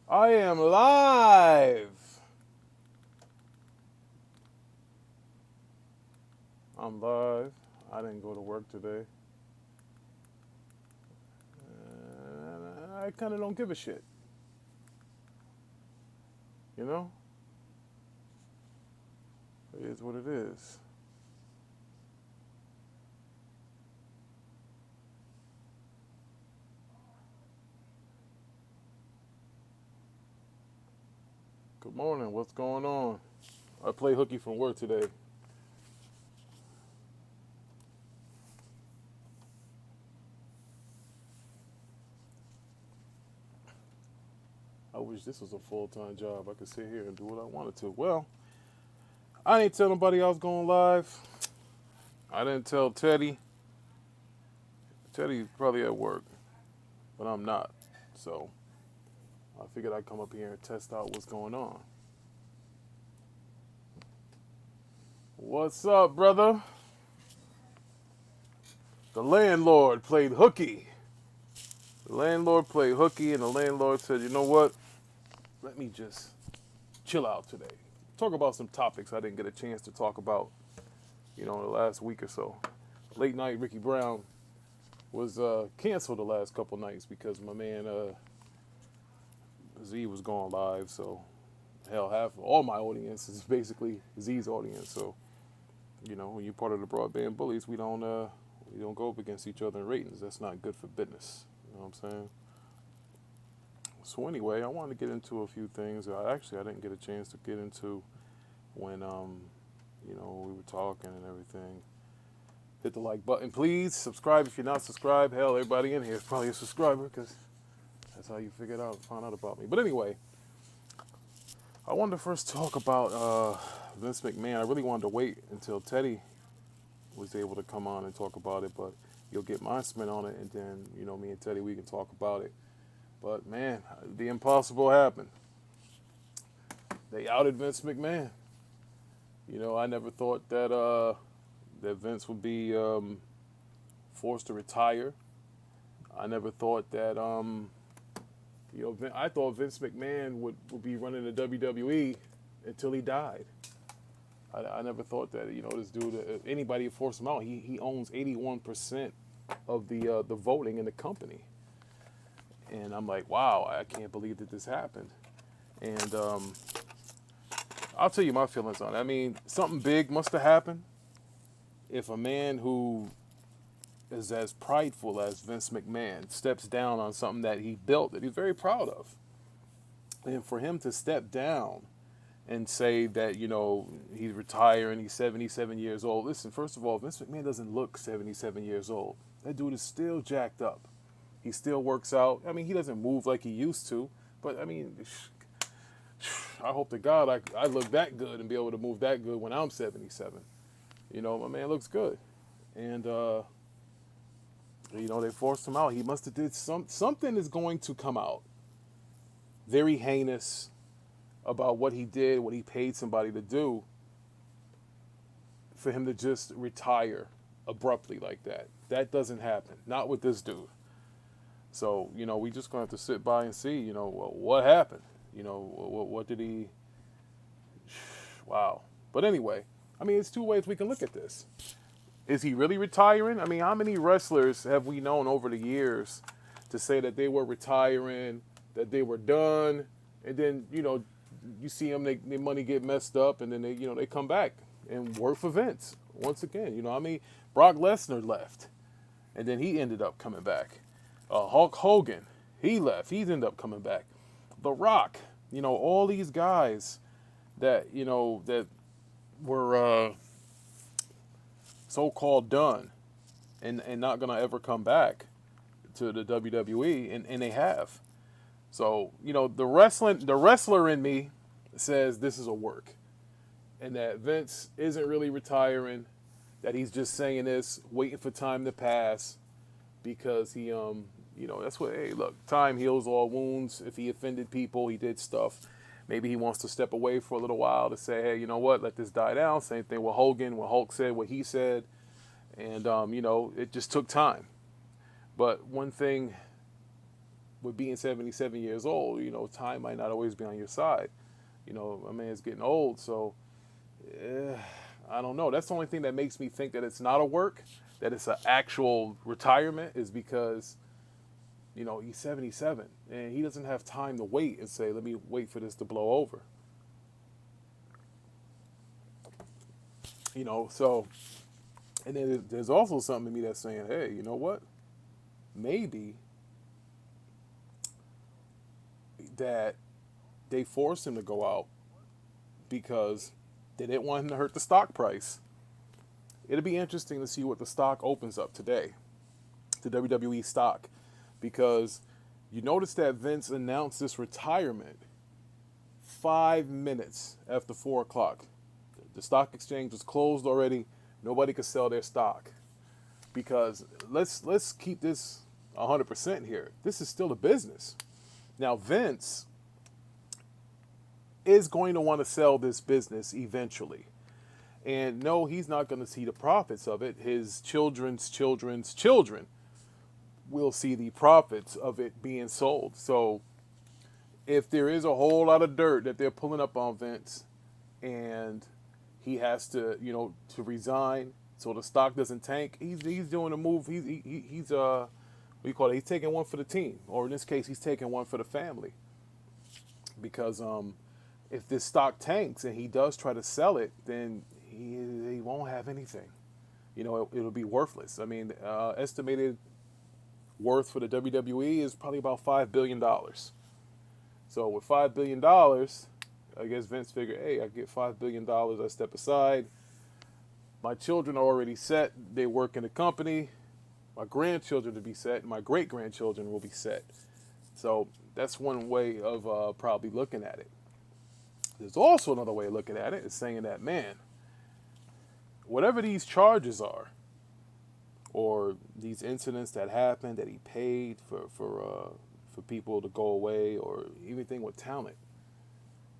I am live. I'm live. I didn't go to work today. I kind of don't give a shit. You know? It is what it is. Good morning. What's going on? I play hooky from work today. I wish this was a full-time job. I could sit here and do what I wanted to. Well, I didn't tell nobody I was going live. I didn't tell Teddy. Teddy's probably at work, but I'm not. So I figured I'd come up here and test out what's going on. What's up, brother? The landlord played hooky. The landlord played hooky, and the landlord said, you know what? Let me just chill out today. Talk about some topics I didn't get a chance to talk about, the last week or so. Late night Ricky Brown was canceled the last couple nights because my man Z was going live. So, hell, half all my audience is basically Z's audience. So, when you're part of the broadband bullies, we don't go up against each other in ratings. That's not good for business. You know what I'm saying? So anyway, I wanted to get into a few things. I didn't get a chance to get into when we were talking and everything. Hit the like button, please. Subscribe if you're not subscribed. Hell, everybody in here is probably a subscriber because that's how you find out about me. But anyway, I wanted to first talk about Vince McMahon. I really wanted to wait until Teddy was able to come on and talk about it, but you'll get my spin on it, and then me and Teddy, we can talk about it. But man, the impossible happened. They outed Vince McMahon. I never thought that Vince would be forced to retire. I never thought that I thought Vince McMahon would be running the WWE until he died. I never thought that this dude, anybody forced him out. He owns 81% of the voting in the company. And I'm like, wow, I can't believe that this happened. And I'll tell you my feelings on it. I mean, something big must have happened if a man who is as prideful as Vince McMahon steps down on something that he built that he's very proud of. And for him to step down and say that, he's retiring, he's 77 years old. Listen, first of all, Vince McMahon doesn't look 77 years old. That dude is still jacked up. He still works out. I mean, he doesn't move like he used to, but I mean, I hope to God I look that good and be able to move that good when I'm 77. My man looks good. And, they forced him out. He must have did something is going to come out very heinous about what he did, what he paid somebody to do for him to just retire abruptly like that. That doesn't happen. Not with this dude. So, we just going to have to sit by and see, what happened. What did he... Wow. But anyway, I mean, it's two ways we can look at this. Is he really retiring? I mean, how many wrestlers have we known over the years to say that they were retiring, that they were done, and then, you see them, their money get messed up, and then they come back and work for Vince once again. I mean, Brock Lesnar left, and then he ended up coming back. Hulk Hogan, he left. He ended up coming back. The Rock, all these guys that, that were so-called done and not going to ever come back to the WWE, and they have. So, the wrestler in me says this is a work and that Vince isn't really retiring, that he's just saying this, waiting for time to pass because he that's what, hey, look, time heals all wounds. If he offended people, he did stuff. Maybe he wants to step away for a little while to say, hey, you know what, let this die down. Same thing with Hogan, when Hulk said what he said. And, it just took time. But one thing with being 77 years old, time might not always be on your side. A man's getting old, so eh, I don't know. That's the only thing that makes me think that it's not a work, that it's an actual retirement, is because he's 77 and he doesn't have time to wait and say, let me wait for this to blow over. So, and then there's also something in me that's saying, hey, you know what? Maybe that they forced him to go out because they didn't want him to hurt the stock price. It'll be interesting to see what the stock opens up today, the WWE stock, because you notice that Vince announced this retirement 5 minutes after 4 o'clock. The stock exchange was closed already. Nobody could sell their stock because let's keep this 100% here. This is still a business. Now Vince is going to want to sell this business eventually. And no, he's not going to see the profits of it. His children's children's children will see the profits of it being sold. So if there is a whole lot of dirt that they're pulling up on Vince and he has to, to resign so the stock doesn't tank, he's doing a move. He's what do you call it? He's taking one for the team, or in this case, he's taking one for the family. Because if this stock tanks and he does try to sell it, then he won't have anything. It'll be worthless. I mean, estimated worth for the WWE is probably about $5 billion. So with $5 billion, I guess Vince figured, hey, I get $5 billion, I step aside. My children are already set. They work in the company. My grandchildren to be set. And my great-grandchildren will be set. So that's one way of probably looking at it. There's also another way of looking at it, is saying that, man, whatever these charges are, or these incidents that happened that he paid for people to go away, or anything with talent,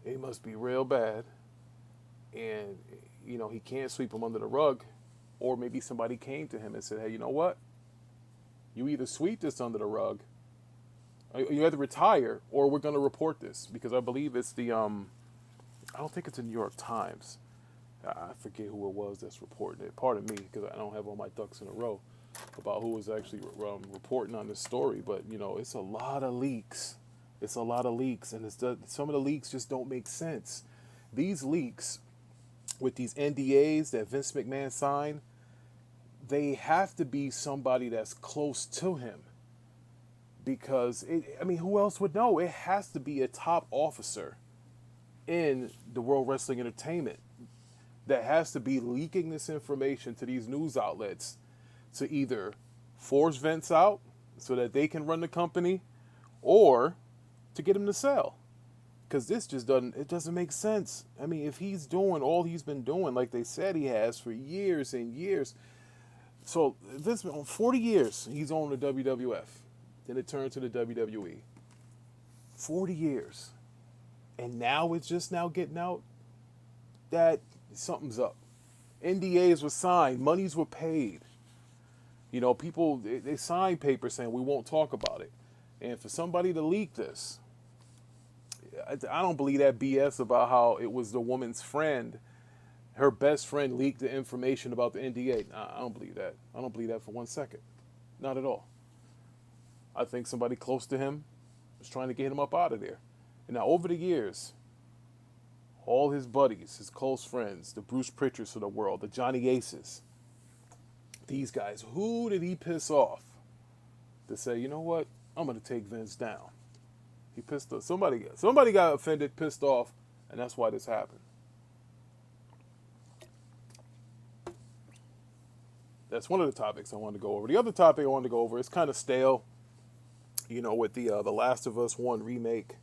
it must be real bad. And, he can't sweep them under the rug. Or maybe somebody came to him and said, hey, you know what? You either sweep this under the rug, you have to retire, or we're going to report this. Because I believe it's the, I don't think it's the New York Times. I forget who it was that's reporting it. Pardon me, because I don't have all my ducks in a row about who was actually reporting on this story. But, it's a lot of leaks. It's a lot of leaks, and some of the leaks just don't make sense. These leaks with these NDAs that Vince McMahon signed, they have to be somebody that's close to him. Because, who else would know? It has to be a top officer in the World Wrestling Entertainment that has to be leaking this information to these news outlets to either force Vince out so that they can run the company, or to get him to sell. Because this just doesn't make sense. If he's doing all he's been doing, like they said he has for years and years. So this 40 years he's on the WWF. Then it turned to the WWE. 40 years. And now it's just now getting out that something's up. NDAs were signed. Monies were paid. People, they signed papers saying we won't talk about it. And for somebody to leak this, I don't believe that BS about how it was the woman's friend, her best friend leaked the information about the NDA. I don't believe that. I don't believe that for 1 second. Not at all. I think somebody close to him was trying to get him up out of there. And now over the years, all his buddies, his close friends, the Bruce Pritchards of the world, the Johnny Aces, these guys, who did he piss off to say, you know what, I'm going to take Vince down? He pissed off. Somebody got offended, pissed off, and that's why this happened. That's one of the topics I wanted to go over. The other topic I wanted to go over is kind of stale, with the Last of Us 1 remake.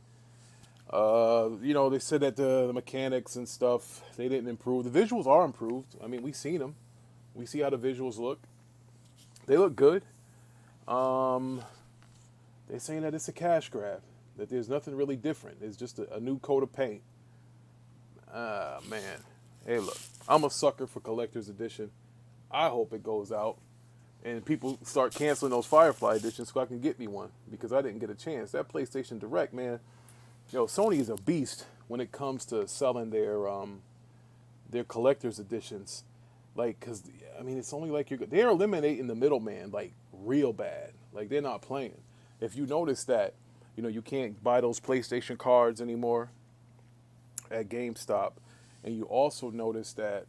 They said that the mechanics and stuff, they didn't improve. The visuals are improved. We've seen them. We see how the visuals look. They look good. They're saying that it's a cash grab, that there's nothing really different. It's just a new coat of paint. Man. Hey, look, I'm a sucker for collector's edition. I hope it goes out. and people start canceling those Firefly editions so I can get me one because I didn't get a chance. That PlayStation Direct, man, yo, Sony is a beast when it comes to selling their collector's editions. Like, cause I mean, it's only like they're eliminating the middleman like real bad. Like they're not playing. If you notice that, you can't buy those PlayStation cards anymore at GameStop, and you also notice that,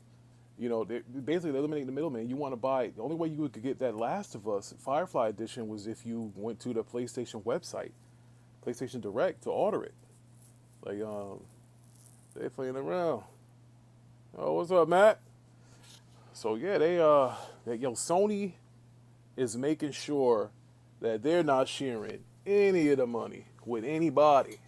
they're basically eliminating the middleman. You want to buy, the only way you could get that Last of Us Firefly edition was if you went to the PlayStation website, PlayStation Direct, to order it. Like, they're playing around. Oh, what's up, Matt? So yeah, Sony is making sure that they're not sharing any of the money with anybody.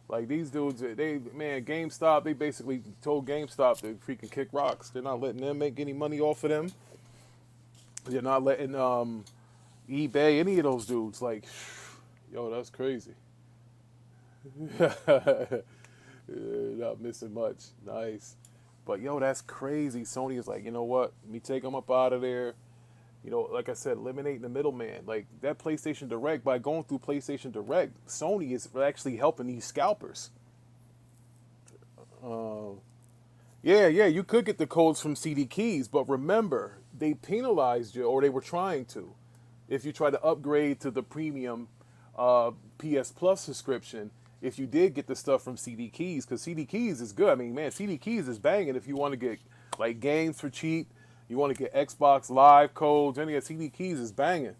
Like these dudes, GameStop, they basically told GameStop to freaking kick rocks. They're not letting them make any money off of them. They're not letting eBay, any of those dudes. Like, yo, that's crazy. Not missing much. Nice. But yo, that's crazy. Sony is like, you know what? Let me take them up out of there. Like I said, eliminating the middleman. Like that PlayStation Direct, by going through PlayStation Direct, Sony is actually helping these scalpers. Yeah, you could get the codes from CD Keys, but remember, they penalized you, or they were trying to. If you try to upgrade to the premium PS Plus subscription, if you did get the stuff from CD Keys, because CD Keys is good. I mean, man, CD Keys is banging if you want to get like games for cheap. You want to get Xbox Live codes, any of CD Keys is banging.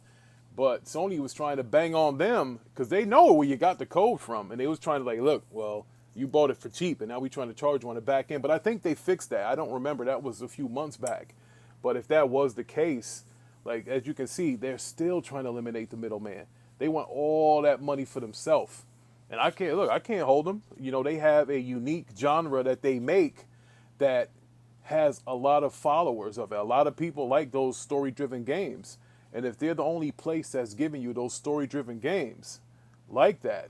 But Sony was trying to bang on them because they know where you got the code from. And they was trying to like, look, well, you bought it for cheap and now we trying to charge you on the back end. But I think they fixed that. I don't remember. That was a few months back. But if that was the case, like as you can see, they're still trying to eliminate the middleman. They want all that money for themselves. And I can't hold them. They have a unique genre that they make that has a lot of followers of it. A lot of people like those story-driven games. And if they're the only place that's giving you those story-driven games like that,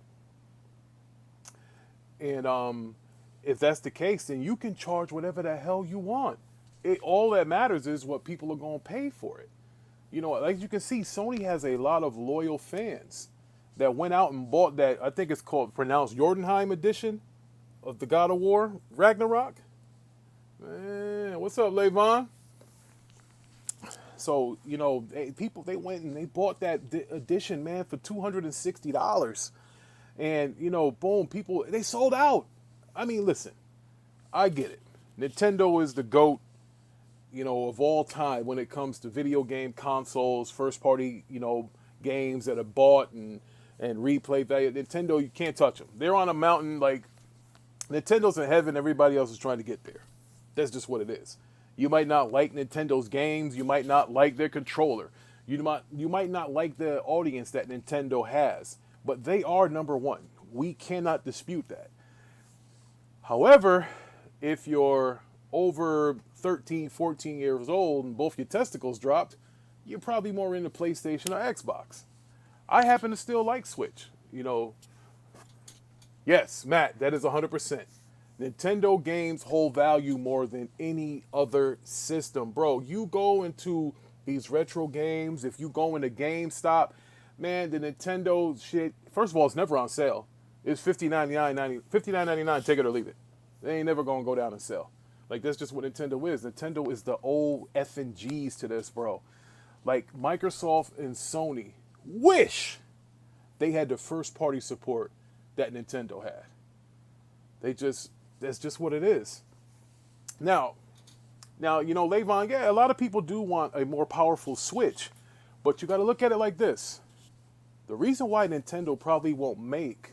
and if that's the case, then you can charge whatever the hell you want. All that matters is what people are going to pay for it. Like you can see, Sony has a lot of loyal fans that went out and bought that, I think it's pronounced Jordanheim edition of the God of War Ragnarok. Man, what's up, Levon? So, they went and they bought that edition, man, for $260. And, boom, people, they sold out. I mean, listen, I get it. Nintendo is the GOAT, of all time when it comes to video game consoles, first party, games that are bought and replay value. Nintendo, you can't touch them. They're on a mountain, like, Nintendo's in heaven, everybody else is trying to get there. That's just what it is. You might not like Nintendo's games. You might not like their controller. You might not like the audience that Nintendo has. But they are number one. We cannot dispute that. However, if you're over 13, 14 years old and both your testicles dropped, you're probably more into PlayStation or Xbox. I happen to still like Switch. Yes, Matt, that is 100%. Nintendo games hold value more than any other system. Bro, you go into these retro games, if you go into GameStop, man, the Nintendo shit, first of all, it's never on sale. It's $59.99, take it or leave it. They ain't never gonna go down and sell. Like, that's just what Nintendo is. Nintendo is the old effing G's to this, bro. Like, Microsoft and Sony wish they had the first party support that Nintendo had. That's just what it is. Now, Levon, yeah, a lot of people do want a more powerful Switch, but you got to look at it like this. The reason why Nintendo probably won't make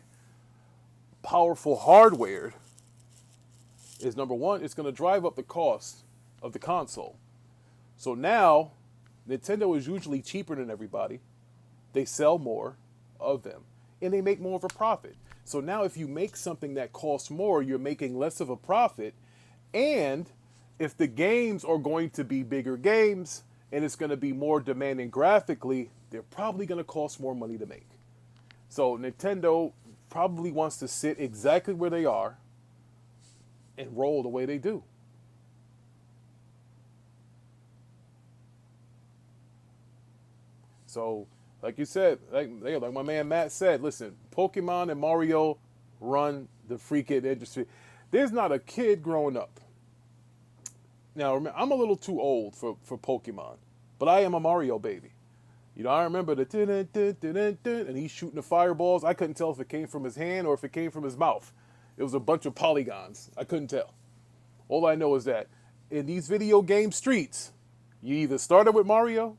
powerful hardware is, number one, it's going to drive up the cost of the console. So now, Nintendo is usually cheaper than everybody. They sell more of them, and they make more of a profit. So now if you make something that costs more, you're making less of a profit. And if the games are going to be bigger games and it's going to be more demanding graphically, they're probably going to cost more money to make. So Nintendo probably wants to sit exactly where they are and roll the way they do. So, like you said, like my man Matt said, listen, Pokemon and Mario run the freaking industry. There's not a kid growing up. Now, I'm a little too old for Pokemon, but I am a Mario baby. You know, I remember the dun, dun, dun, dun, dun, dun, and he's shooting the fireballs. I couldn't tell if it came from his hand or if it came from his mouth. It was a bunch of polygons. I couldn't tell. All I know is that in these video game streets, you either started with Mario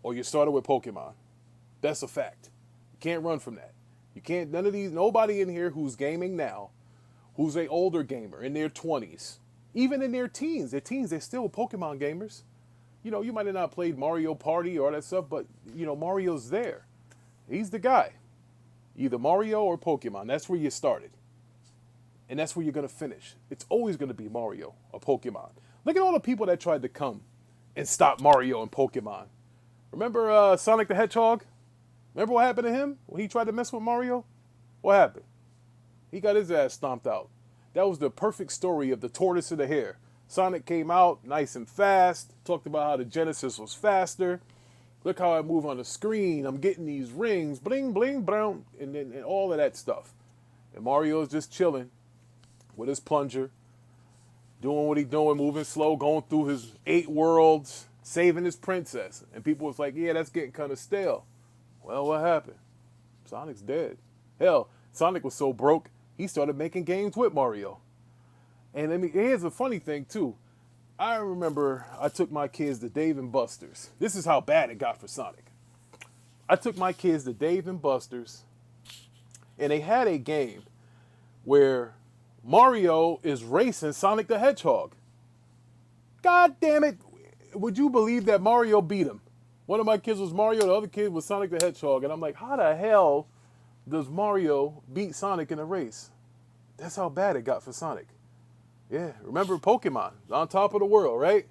or you started with Pokemon. That's a fact. You can't run from that. You can't, nobody in here who's gaming now, who's a older gamer in their 20s, even in their teens, they're still Pokemon gamers. You know, you might have not played Mario Party or all that stuff, but, you know, Mario's there. He's the guy. Either Mario or Pokemon. That's where you started. And that's where you're going to finish. It's always going to be Mario or Pokemon. Look at all the people that tried to come and stop Mario and Pokemon. Remember Sonic the Hedgehog? Remember what happened to him when he tried to mess with Mario? What happened? He got his ass stomped out. That was the perfect story of the tortoise and the hare. Sonic came out nice and fast, talked about how the Genesis was faster. Look how I move on the screen. I'm getting these rings, bling, bling, brown, and all of that stuff. And Mario's just chilling with his plunger, doing what he's doing, moving slow, going through his 8 worlds, saving his princess. And people was like, yeah, that's getting kind of stale. Well, what happened? Sonic's dead. Hell, Sonic was so broke, he started making games with Mario. And I mean, here's a funny thing, too. I remember I took my kids to Dave & Buster's. This is how bad it got for Sonic. I took my kids to Dave & Buster's, and they had a game where Mario is racing Sonic the Hedgehog. God damn it. Would you believe that Mario beat him? One of my kids was Mario, the other kid was Sonic the Hedgehog. And I'm like, how the hell does Mario beat Sonic in a race? That's how bad it got for Sonic. Yeah, remember Pokemon, on top of the world, right?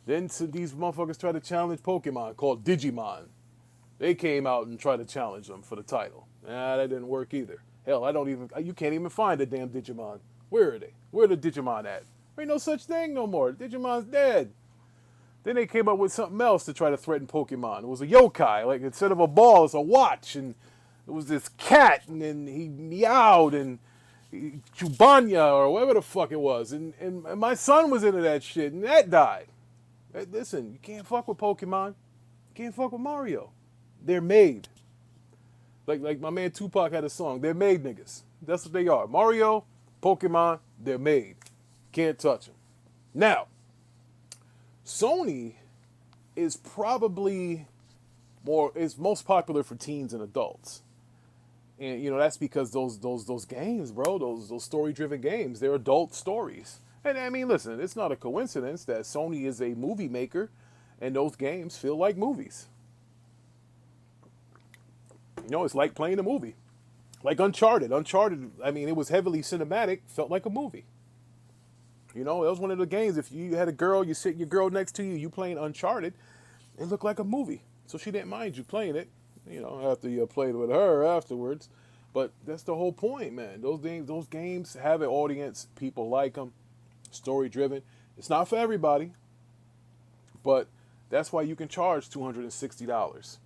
Then these motherfuckers tried to challenge Pokemon called Digimon. They came out and tried to challenge them for the title. Nah, that didn't work either. Hell, you can't even find the damn Digimon. Where are they? Where are the Digimon at? There ain't no such thing no more. Digimon's dead. Then they came up with something else to try to threaten Pokemon. It was a yokai. Like, instead of a ball, it's a watch. And it was this cat, and then he meowed, and Chubanya, or whatever the fuck it was. And my son was into that shit, and that died. Hey, listen, you can't fuck with Pokemon. You can't fuck with Mario. They're made. Like my man Tupac had a song. They're made niggas. That's what they are. Mario, Pokemon, they're made. Can't touch them. Now, Sony is probably is most popular for teens and adults. And you know, that's because those games, bro, those story-driven games, they're adult stories. And I mean, listen, it's not a coincidence that Sony is a movie maker and those games feel like movies. You know, it's like playing a movie. Like Uncharted. Uncharted, I mean, it was heavily cinematic, felt like a movie. You know, it was one of the games, if you had a girl, you sit your girl next to you, you playing Uncharted, it looked like a movie. So she didn't mind you playing it, you know, after you played with her afterwards. But that's the whole point, man. Those games have an audience. People like them. Story-driven. It's not for everybody, but that's why you can charge $260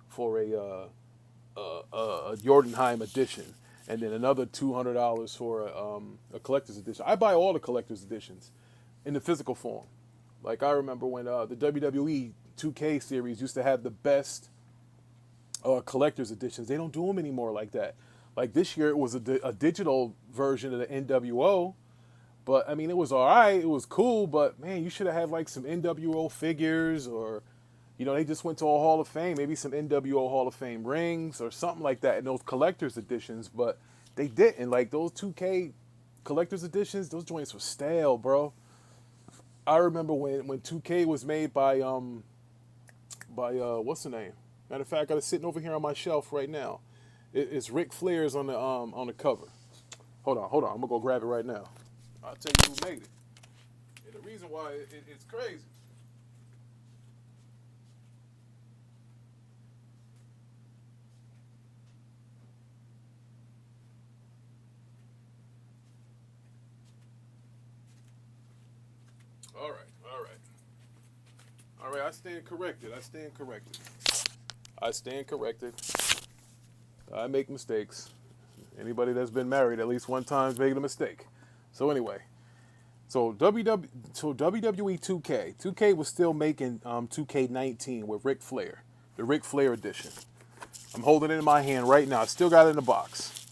for a Jordanheim edition, and then another $200 for a collector's edition. I buy all the collector's editions in the physical form. Like, I remember when the WWE 2K series used to have the best collector's editions. They don't do them anymore like that. Like, this year it was a digital version of the NWO, but I mean, it was all right. It was cool, but man, you should have had like some NWO figures, or you know, they just went to a Hall of Fame, maybe some NWO Hall of Fame rings or something like that in those collector's editions, but they didn't. Like, those 2K collector's editions, those joints were stale, bro. I remember when 2K was made by what's the name? Matter of fact, I got it sitting over here on my shelf right now. It's Ric Flair's on the cover. Hold on. I'm gonna go grab it right now. I'll tell you who made it. And the reason why it's crazy. All right. I stand corrected. I stand corrected. I make mistakes. Anybody that's been married at least one time made a mistake. So anyway, so WWE 2K. 2K was still making 2K19 with Ric Flair, the Ric Flair edition. I'm holding it in my hand right now. I still got it in the box,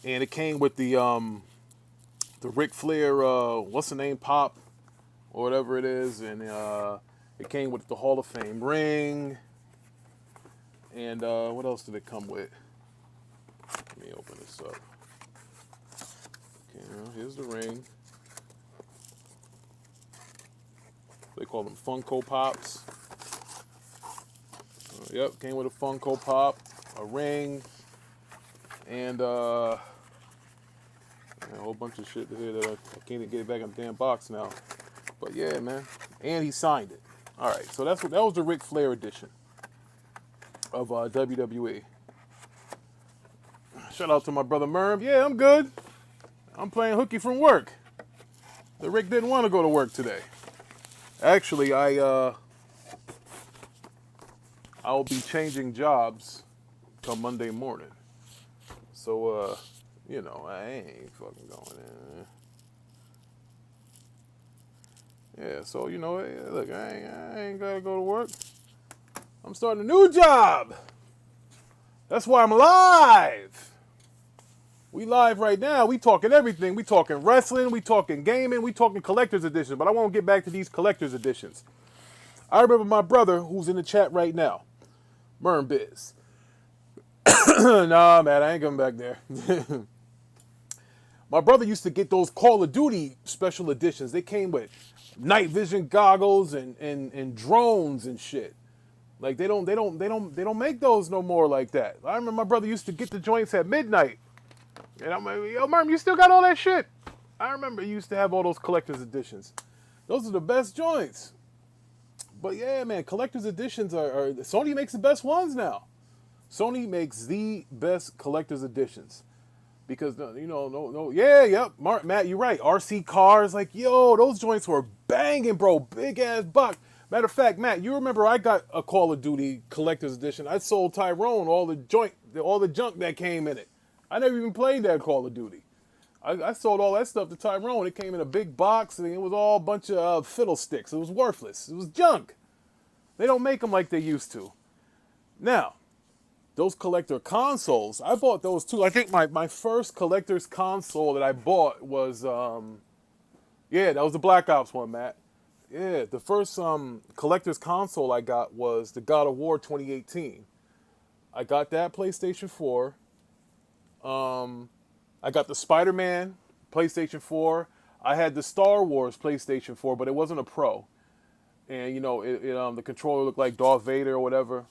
and it came with the Ric Flair what's the name, pop or whatever it is, and it came with the Hall of Fame ring. And what else did it come with? Let me open this up. Okay, now here's the ring. They call them Funko Pops. Yep, came with a Funko Pop, a ring, and a whole bunch of shit here that I can't even get it back in the damn box now. But yeah, man. And he signed it. All right, so that was the Ric Flair edition of WWE. Shout out to my brother Merv. Yeah, I'm good. I'm playing hooky from work. The Rick didn't want to go to work today. Actually, I'll be changing jobs come Monday morning. So, I ain't fucking going in. Yeah, so, look, I ain't got to go to work. I'm starting a new job. That's why I'm live. We live right now. We talking everything. We talking wrestling. We talking gaming. We talking collector's edition. But I won't get back to these collector's editions. I remember my brother, who's in the chat right now, Merm Biz. Nah, man, I ain't coming back there. My brother used to get those Call of Duty special editions. They came with night vision goggles and drones and shit. Like they don't make those no more like that. I remember my brother used to get the joints at midnight. And I'm like, yo, Merm, you still got all that shit? I remember you used to have all those collector's editions. Those are the best joints. But yeah, man, collector's editions are Sony makes the best ones now. Sony makes the best collector's editions. Because, Matt, you're right. RC cars, like, yo, those joints were banging, bro. Big ass box. Matter of fact, Matt, you remember I got a Call of Duty collector's edition. I sold Tyrone all the junk that came in it. I never even played that Call of Duty. I sold all that stuff to Tyrone. It came in a big box, and it was all a bunch of fiddlesticks. It was worthless. It was junk. They don't make them like they used to. Now, those collector consoles, I bought those too. I think my first collector's console that I bought was, that was the Black Ops one, Matt. Yeah, the first collector's console I got was the God of War 2018. I got that PlayStation 4. I got the Spider-Man PlayStation 4. I had the Star Wars PlayStation 4, but it wasn't a Pro. And the controller looked like Darth Vader or whatever.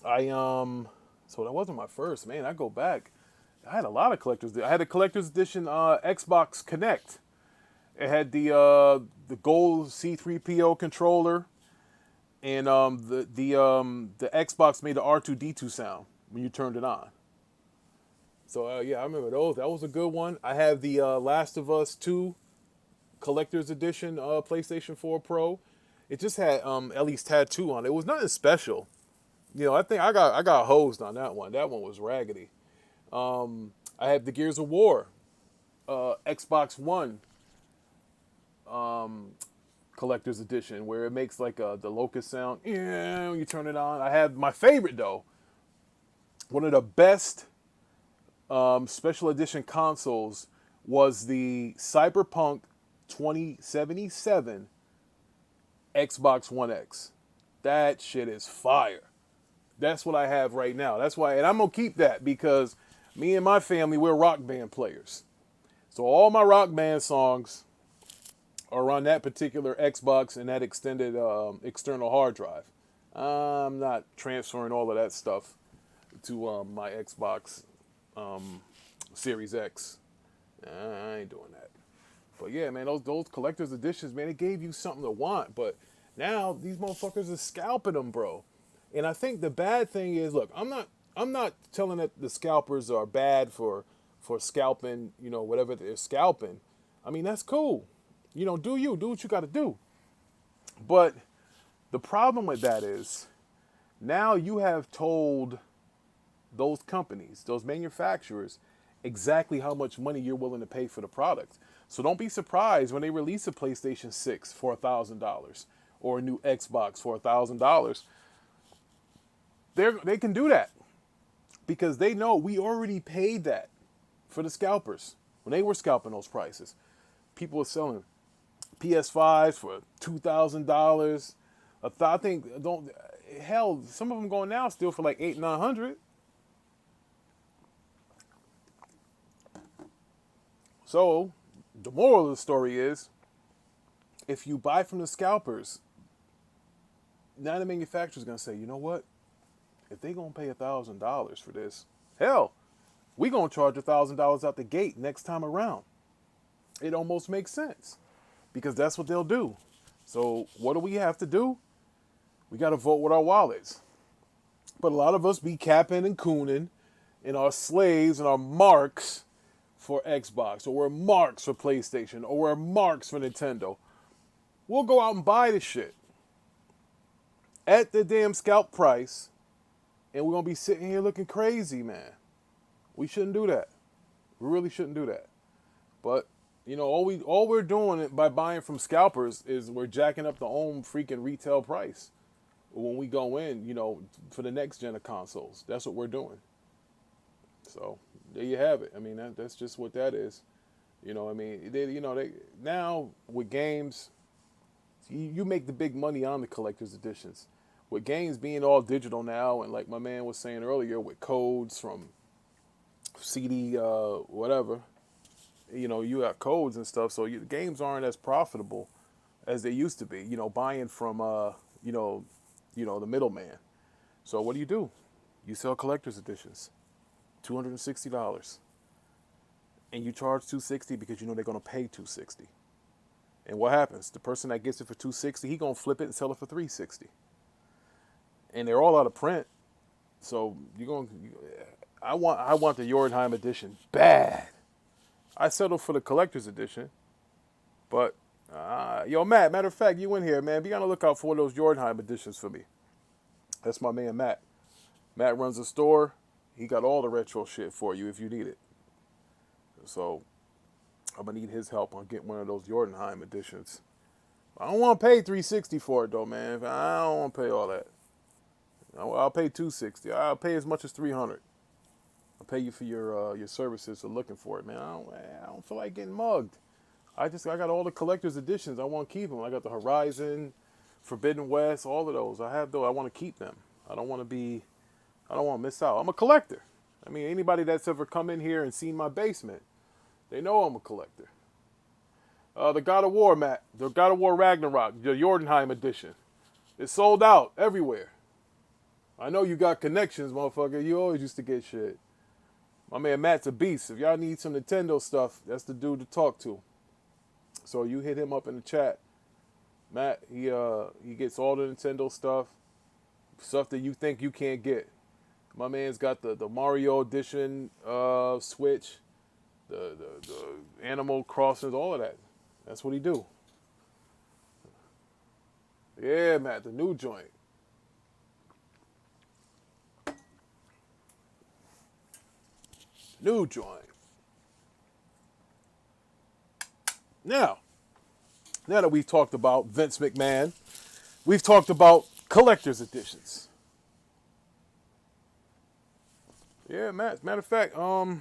So that wasn't my first, man. I go back. I had a lot of collectors. I had a collector's edition Xbox Kinect. It had the gold C3PO controller, and the Xbox made the R2D2 sound when you turned it on. So I remember those. That was a good one. I have the Last of Us 2 collector's edition PlayStation 4 Pro. It just had Ellie's tattoo on it. It was nothing special. I think I got hosed on that one. That one was raggedy. I have the Gears of War Xbox One collector's edition, where it makes like the locust sound when you turn it on. I have my favorite though. One of the best special edition consoles was the Cyberpunk 2077 Xbox One X. That shit is fire. That's what I have right now. That's why, and I'm gonna keep that because me and my family, we're rock band players. So all my rock band songs are on that particular Xbox and that extended external hard drive. I'm not transferring all of that stuff to my Xbox Series X. I ain't doing that. But yeah, man, those collector's editions, man, it gave you something to want. But now these motherfuckers are scalping them, bro. And I think the bad thing is, look, I'm not telling that the scalpers are bad for scalping, whatever they're scalping. I mean, that's cool. Do what you got to do. But the problem with that is Now you have told those companies, those manufacturers, exactly how much money you're willing to pay for the product. So don't be surprised when they release a PlayStation 6 for $1,000 or a new Xbox for $1,000. They can do that because they know we already paid that for the scalpers when they were scalping those prices. People were selling PS5s for $2,000. I think don't hell. Some of them going now still for like 800-900. So the moral of the story is, if you buy from the scalpers, now the manufacturer's gonna say, you know what? If they gonna pay $1,000 for this, hell, we gonna charge $1,000 out the gate next time around. It almost makes sense because that's what they'll do. So what do we have to do? We got to vote with our wallets. But a lot of us be capping and cooning and our slaves and our marks for Xbox, or we're marks for PlayStation, or we're marks for Nintendo. We'll go out and buy the shit at the damn scalp price, and we're gonna be sitting here looking crazy, man. We shouldn't do that. We really shouldn't do that. But you know, all we're doing by buying from scalpers is we're jacking up the own freaking retail price when we go in, you know, for the next gen of consoles. That's what we're doing. So there you have it. I mean, that's just what that is. You know, I mean, they now with games, you make the big money on the collector's editions. With games being all digital now, and like my man was saying earlier, with codes from CD, whatever, you know, you got codes and stuff, so games aren't as profitable as they used to be. You know, buying from, the middleman. So what do? You sell collector's editions, $260, and you charge $260 because you know they're gonna pay $260. And what happens? The person that gets it for $260, he gonna flip it and sell it for $360. And they're all out of print, so I want the Jordanheim edition bad. I settled for the collector's edition, but Matt, matter of fact, you in here, man, be on the lookout for those Jordanheim editions for me. That's my man, Matt. Matt runs a store. He got all the retro shit for you if you need it. So I'm gonna need his help on getting one of those Jordanheim editions. I don't want to pay $360 for it though, man. I don't want to pay all that. I'll pay $260. I'll pay as much as $300. I'll pay you for your services for looking for it, man. I don't feel like getting mugged. I got all the collector's editions. I want to keep them. I got the Horizon, Forbidden West, all of those. I have those. I want to keep them. I don't want to miss out. I'm a collector. I mean, anybody that's ever come in here and seen my basement, they know I'm a collector. The God of War, Matt. The God of War Ragnarok, the Jordanheim edition. It's sold out everywhere. I know you got connections, motherfucker. You always used to get shit. My man Matt's a beast. If y'all need some Nintendo stuff, that's the dude to talk to. So you hit him up in the chat. Matt, he gets all the Nintendo stuff that you think you can't get. My man's got the Mario edition Switch, the Animal Crossings, all of that. That's what he do. Yeah, Matt, the new joint. New joint. Now that we've talked about Vince McMahon, we've talked about collector's editions. Yeah, matter of fact, let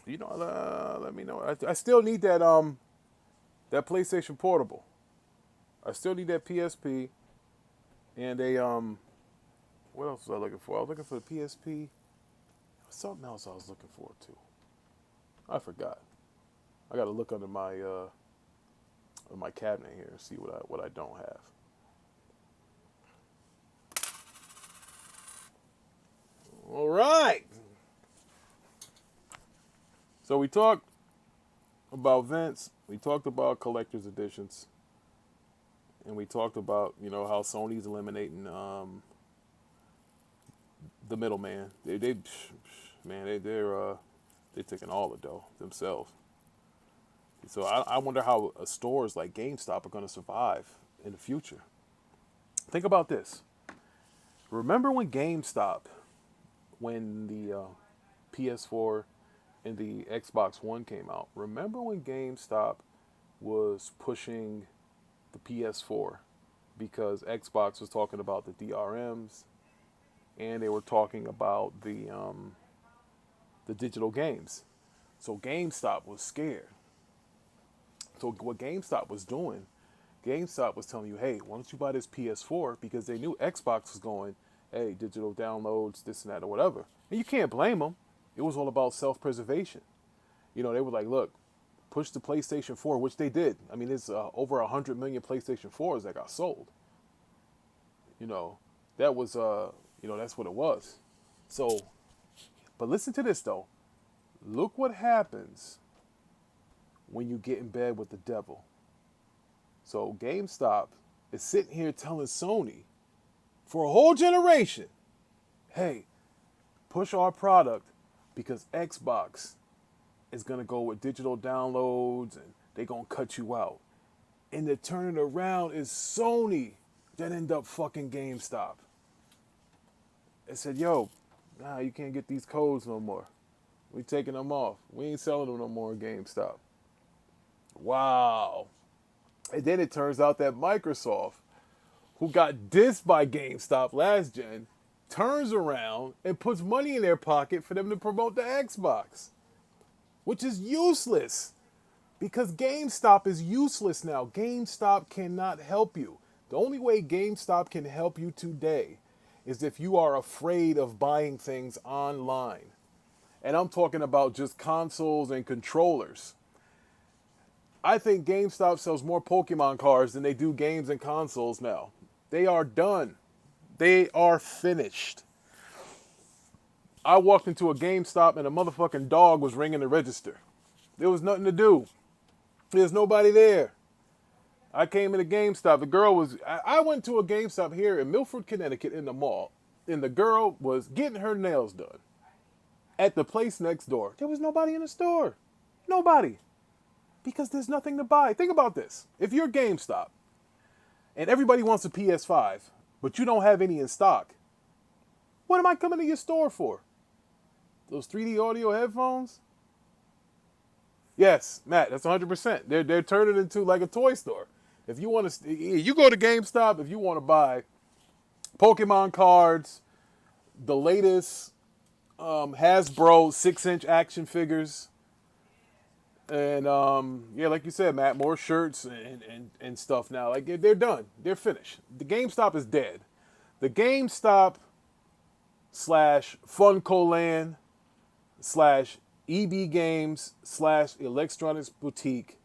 me know. I still need that PlayStation Portable. I still need that PSP and what else was I looking for? I was looking for the PSP. Something else I was looking for too. I forgot. I got to look under my cabinet here and see what I don't have. All right. So we talked about Vince. We talked about collector's editions, and we talked about how Sony's eliminating the middleman. They're taking all the dough themselves. So I wonder how stores like GameStop are going to survive in the future. Think about this. Remember when GameStop, when the PS4 and the Xbox One came out? Remember when GameStop was pushing the PS4 because Xbox was talking about the DRMs and they were talking about the digital games. So GameStop was scared. So what GameStop was doing, GameStop was telling you, hey, why don't you buy this PS4? Because they knew Xbox was going, hey, digital downloads, this and that, or whatever. And you can't blame them. It was all about self-preservation. You know, they were like, look, push the PlayStation 4, which they did. I mean, there's over 100 million PlayStation 4s that got sold. You know, that was, that's what it was. So, but listen to this, though. Look what happens when you get in bed with the devil. So GameStop is sitting here telling Sony for a whole generation, hey, push our product because Xbox is going to go with digital downloads and they're going to cut you out. And to turn it around is Sony that end up fucking GameStop. It said, yo, nah, you can't get these codes no more. We taking them off. We ain't selling them no more at GameStop. Wow. And then it turns out that Microsoft, who got dissed by GameStop last gen, turns around and puts money in their pocket for them to promote the Xbox, which is useless because GameStop is useless now. GameStop cannot help you. The only way GameStop can help you today is if you are afraid of buying things online. And I'm talking about just consoles and controllers. I think GameStop sells more Pokemon cards than they do games and consoles now. They are done. They are finished. I walked into a GameStop and a motherfucking dog was ringing the register. There was nothing to do. There's nobody there. I came in a GameStop. The girl was... I went to a GameStop here in Milford, Connecticut in the mall. And the girl was getting her nails done at the place next door. There was nobody in the store. Nobody. Because there's nothing to buy. Think about this. If you're GameStop and everybody wants a PS5, but you don't have any in stock, what am I coming to your store for? Those 3D audio headphones? Yes, Matt, that's 100%. They're turning into like a toy store. If you want to, you go to GameStop if you want to buy Pokemon cards, the latest Hasbro 6-inch action figures, and like you said, Matt, more shirts and stuff now. Like they're done. They're finished. The GameStop is dead. The GameStop / Funcoland / EB Games / Electronics Boutique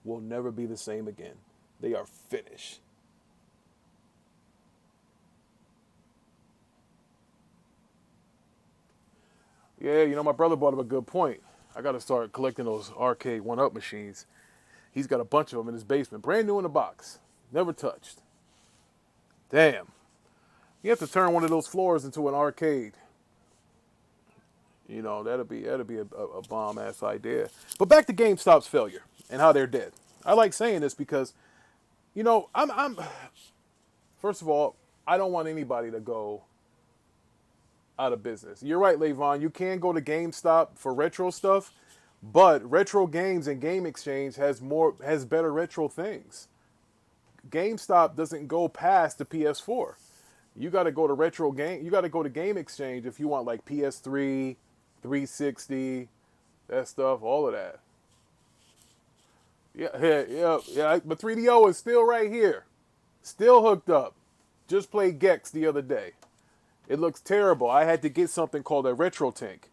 will never be the same again. They are finished. Yeah, my brother brought up a good point. I got to start collecting those arcade 1-up machines. He's got a bunch of them in his basement. Brand new in a box. Never touched. Damn. You have to turn one of those floors into an arcade. That'll be a bomb-ass idea. But back to GameStop's failure and how they're dead. I like saying this because, I'm first of all, I don't want anybody to go out of business. You're right, Levon. You can go to GameStop for retro stuff, but Retro Games and Game Exchange has better retro things. GameStop doesn't go past the PS4. You got to go to retro game. You got to go to Game Exchange if you want like PS3, 360, that stuff, all of that. Yeah. But 3DO is still right here, still hooked up. Just played Gex the other day. It looks terrible. I had to get something called a Retro Tank.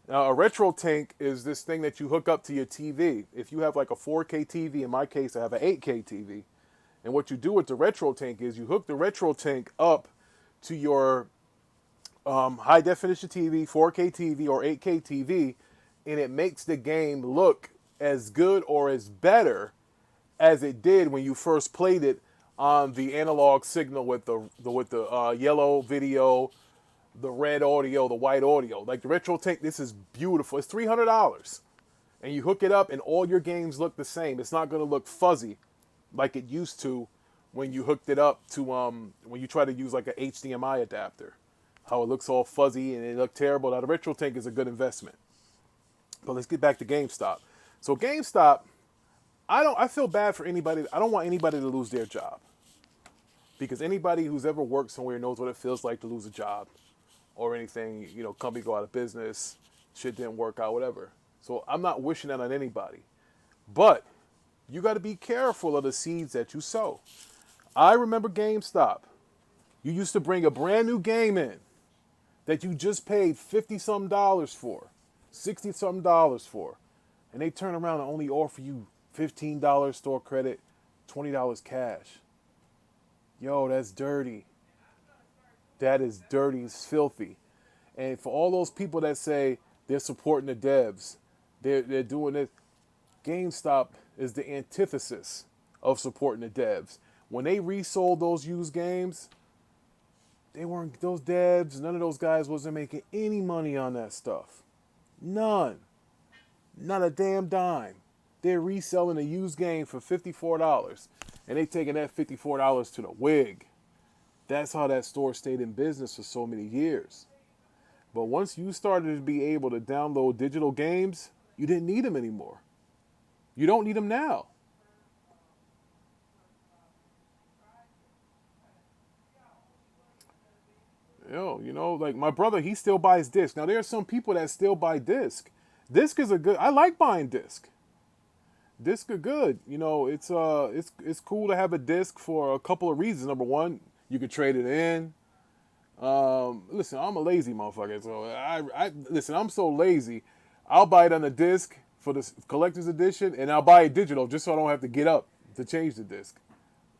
Now, a Retro Tank is this thing that you hook up to your TV. If you have like a 4K TV, in my case, I have an 8K TV. And what you do with the Retro Tank is you hook the Retro Tank up to your high definition TV, 4K TV, or 8K TV, and it makes the game look as good or as better as it did when you first played it on the analog signal with the yellow video, the red audio, the white audio. Like the Retro Tank, this is beautiful. It's $300. And you hook it up and all your games look the same. It's not going to look fuzzy like it used to when you hooked it up to when you try to use like a HDMI adapter, how it looks all fuzzy and it looked terrible. Now the RetroTink is a good investment. But let's get back to GameStop. So GameStop, I feel bad for anybody. I don't want anybody to lose their job. Because anybody who's ever worked somewhere knows what it feels like to lose a job or anything, company go out of business, shit didn't work out, whatever. So I'm not wishing that on anybody. But you got to be careful of the seeds that you sow. I remember GameStop. You used to bring a brand new game in that you just paid $50-some for, $60-some for, and they turn around and only offer you $15 store credit, $20 cash. Yo, that's dirty. That is dirty. It's filthy. And for all those people that say they're supporting the devs, they're doing it, GameStop is the antithesis of supporting the devs. When they resold those used games, they weren't, those devs, none of those guys wasn't making any money on that stuff. None. Not a damn dime. They're reselling a used game for $54, and they taking that $54 to the wig. That's how that store stayed in business for so many years. But once you started to be able to download digital games, you didn't need them anymore. You don't need them now. Like my brother, he still buys disc. Now there are some people that still buy disc. Disc is I like buying disc. Disc are good. It's cool to have a disc for a couple of reasons. Number one, you can trade it in. Listen, I'm a lazy motherfucker, so listen, I'm so lazy. I'll buy it on a disc for the collector's edition, and I'll buy it digital just so I don't have to get up to change the disc.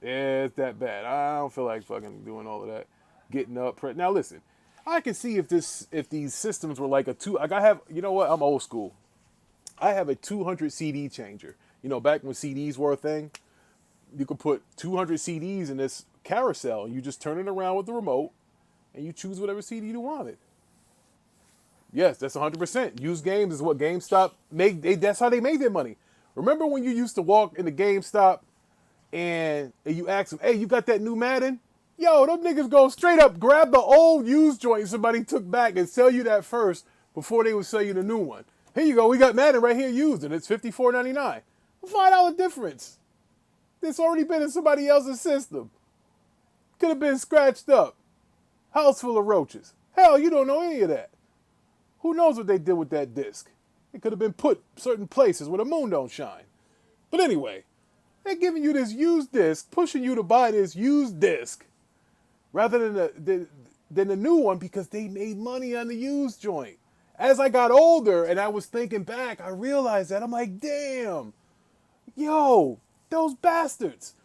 Yeah, it's that bad. I don't feel like fucking doing all of that, getting up. Now listen, I can see if these systems were like I'm old school. I have a 200 CD changer. Back when CDs were a thing, you could put 200 CDs in this carousel, and you just turn it around with the remote, and you choose whatever CD you wanted. Yes, that's 100%. Used games is what GameStop that's how they made their money. Remember when you used to walk into GameStop and you ask them, hey, you got that new Madden? Yo, them niggas go straight up, grab the old used joint somebody took back and sell you that first before they would sell you the new one. Here you go, we got Madden right here used, and it's $54.99. $5 difference. It's already been in somebody else's system. Could have been scratched up. House full of roaches. Hell, you don't know any of that. Who knows what they did with that disc? It could have been put certain places where the moon don't shine. But anyway, they're giving you this used disc, pushing you to buy this used disc, rather than the new one, because they made money on the used joint. As I got older and I was thinking back, I realized that. I'm like, damn, yo, those bastards.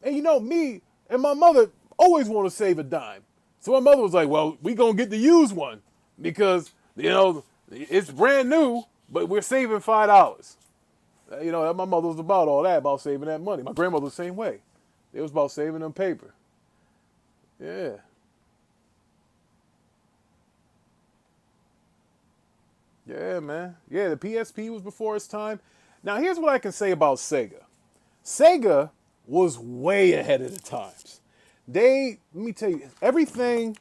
And me and my mother always want to save a dime. So my mother was like, well, we going to get the used one because, it's brand new, but we're saving $5. My mother was about all that, about saving that money. My grandmother was the same way. It was about saving them paper. Yeah. Yeah, man. Yeah, the PSP was before its time. Now, here's what I can say about Sega. Sega was way ahead of the times. Let me tell you, everything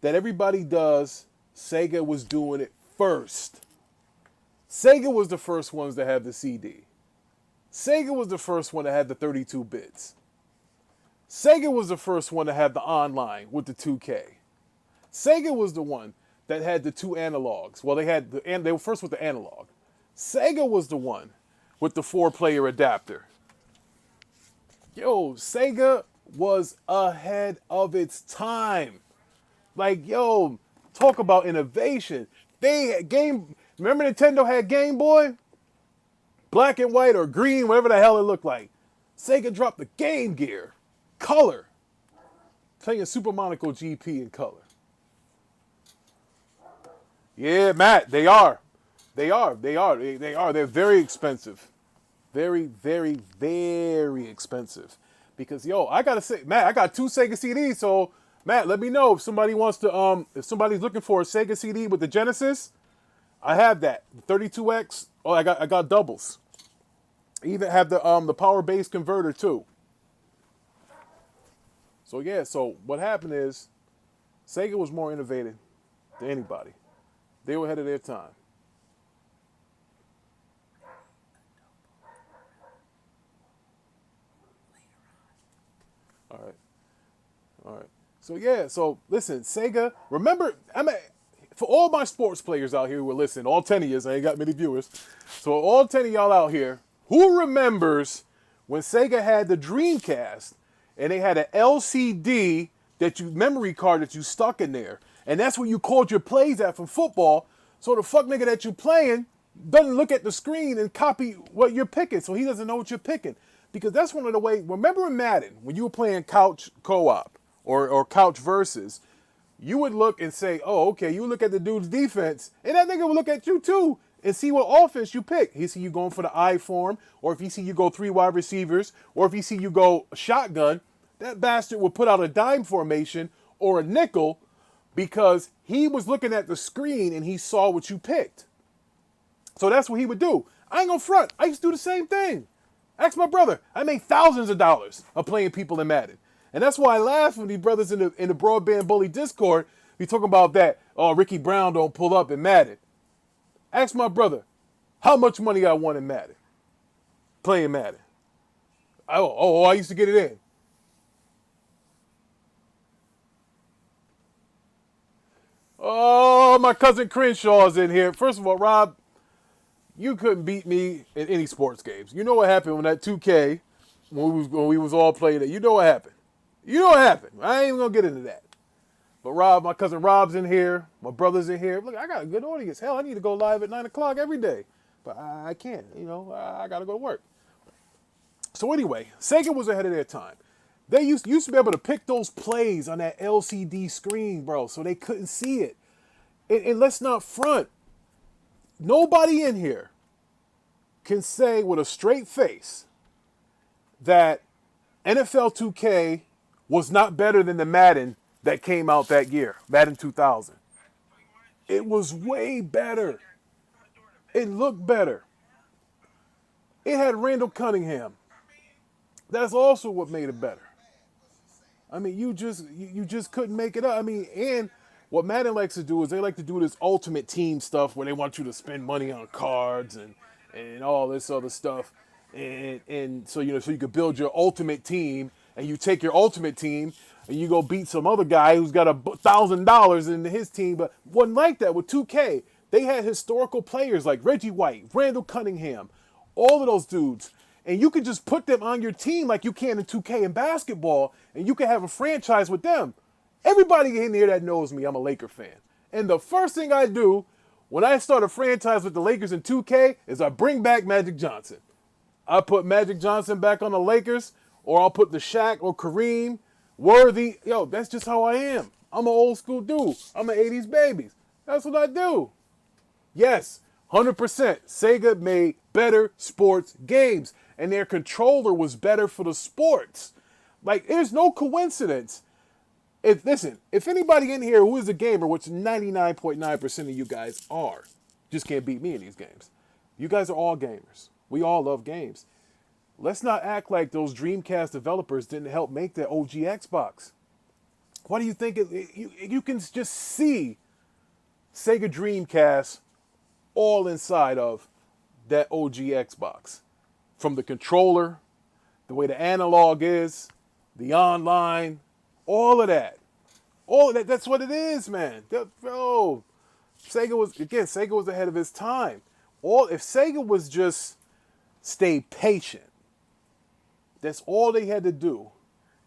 that everybody does, Sega was doing it first. Sega was the first ones to have the CD. Sega was the first one to have the 32 bits. Sega was the first one to have the online with the 2K. Sega was the one that had the two analogs. Well, they were first with the analog. Sega was the one with the 4-player adapter. Yo, Sega was ahead of its time. Like, yo, talk about innovation. Remember Nintendo had Game Boy? Black and white or green, whatever the hell it looked like. Sega dropped the Game Gear. Color. Playing Super Monaco GP in color. Yeah, Matt, they are. They're very expensive. Very, very, very expensive. Because, yo, I gotta say, Matt, I got 2 Sega CDs, so, Matt, let me know if somebody wants to, if somebody's looking for a Sega CD with the Genesis, I have that. 32X, I got doubles. I even have the power base converter, too. So yeah, so what happened is Sega was more innovative than anybody. They were ahead of their time. All right. All right. So yeah, so listen, Sega, remember, for all my sports players out here who are listening, all 10 of you, I ain't got many viewers. So all 10 of y'all out here, who remembers when Sega had the Dreamcast and they had an LCD memory card that you stuck in there. And that's where you called your plays at from football. So the fuck nigga that you playing doesn't look at the screen and copy what you're picking. So he doesn't know what you're picking. Because that's one of the ways, remember in Madden, when you were playing couch co-op or couch versus, you would look and say, oh, okay, you look at the dude's defense, and that nigga would look at you too and see what offense you pick. He see you going for the I form, or if he see you go 3 wide receivers, or if he see you go shotgun, that bastard would put out a dime formation or a nickel because he was looking at the screen and he saw what you picked. So that's what he would do. I ain't gonna front. I used to do the same thing. Ask my brother. I made thousands of dollars of playing people in Madden. And that's why I laugh when these brothers in the Broadband Bully Discord be talking about that, oh, Ricky Brown don't pull up in Madden. Ask my brother how much money I won in Madden. Playing Madden. I used to get it in. Oh, my cousin Crenshaw's in here. First of all, Rob, you couldn't beat me in any sports games. You know what happened when that 2K, when we was all playing it. You know what happened. You know what happened. I ain't even gonna get into that. But Rob, my cousin Rob's in here. My brother's in here. Look, I got a good audience. Hell, I need to go live at 9 o'clock every day. But I can't. You know, I got to go to work. So anyway, Sega was ahead of their time. They used to be able to pick those plays on that LCD screen, bro, so they couldn't see it. And let's not front. Nobody in here can say with a straight face that NFL 2K was not better than the Madden that came out that year, Madden 2000. It was way better. It looked better. It had Randall Cunningham. That's also what made it better. I mean, you just couldn't make it up. I mean, and what Madden likes to do is they like to do this ultimate team stuff where they want you to spend money on cards and all this other stuff. And so, so you could build your ultimate team, and you take your ultimate team and you go beat some other guy who's got $1,000 in his team. But wasn't like that with 2K. They had historical players like Reggie White, Randall Cunningham, all of those dudes. And you could just put them on your team like you can in 2K in basketball, and you can have a franchise with them. Everybody in here that knows me, I'm a Laker fan. And the first thing I do when I start a franchise with the Lakers in 2K is I bring back Magic Johnson. I put Magic Johnson back on the Lakers, or I'll put the Shaq or Kareem, Worthy. Yo, that's just how I am. I'm an old school dude. I'm an 80s baby. That's what I do. Yes, 100%. Sega made better sports games, and their controller was better for the sports. Like, there's no coincidence. If anybody in here who is a gamer, which 99.9% of you guys are, just can't beat me in these games. You guys are all gamers. We all love games. Let's not act like those Dreamcast developers didn't help make the OG Xbox. Why do you think you can just see Sega Dreamcast all inside of that OG Xbox? From the controller, the way the analog is, the online, all of that. All of that, that's what it is, man. Bro, Sega was ahead of its time. If Sega was just stay patient, that's all they had to do,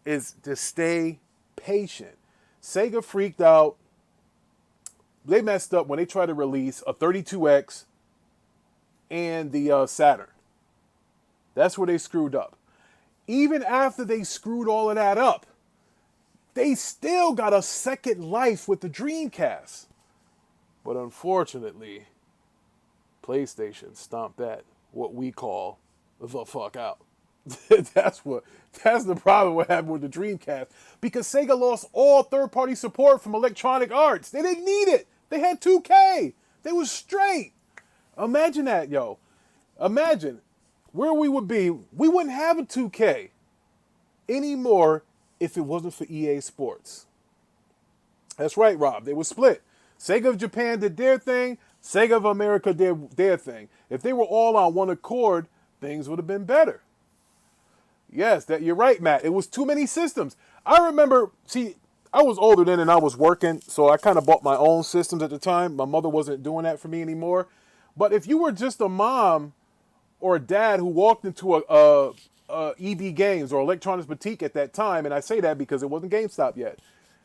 is to stay patient. Sega freaked out. They messed up when they tried to release a 32X and the Saturn. That's where they screwed up. Even after they screwed all of that up, they still got a second life with the Dreamcast. But unfortunately, PlayStation stomped that, what we call, the fuck out. That's the problem what happened with the Dreamcast. Because Sega lost all third-party support from Electronic Arts. They didn't need it. They had 2K. They was straight. Imagine that, yo. Imagine where we would be. We wouldn't have a 2K anymore if it wasn't for EA Sports. That's right, Rob. They were split. Sega of Japan did their thing. Sega of America did their thing. If they were all on one accord, things would have been better. Yes, that you're right, Matt. It was too many systems. I remember, see, I was older then and I was working, so I kind of bought my own systems at the time. My mother wasn't doing that for me anymore. But if you were just a mom or a dad who walked into a EB Games or Electronics Boutique at that time, and I say that because it wasn't GameStop yet,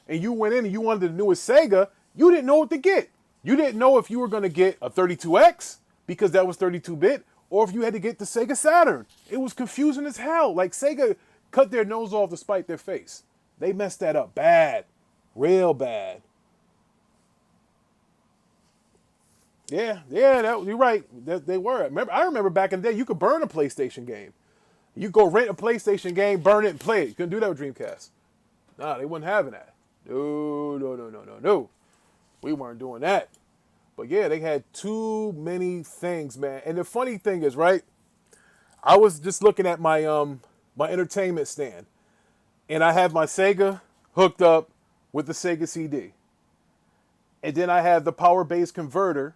and you went in and you wanted the newest Sega, you didn't know what to get. You didn't know if you were going to get a 32X because that was 32-bit, or if you had to get the Sega Saturn. It was confusing as hell. Like, Sega cut their nose off to spite their face. They messed that up bad. Real bad. Yeah, you're right. They were. I remember back in the day, you could burn a PlayStation game. You go rent a PlayStation game, burn it, and play it. You couldn't do that with Dreamcast. Nah, they wasn't having that. No. We weren't doing that. But yeah, they had too many things, man. And the funny thing is, right, I was just looking at my my entertainment stand, and I have my Sega hooked up with the Sega CD. And then I have the power base converter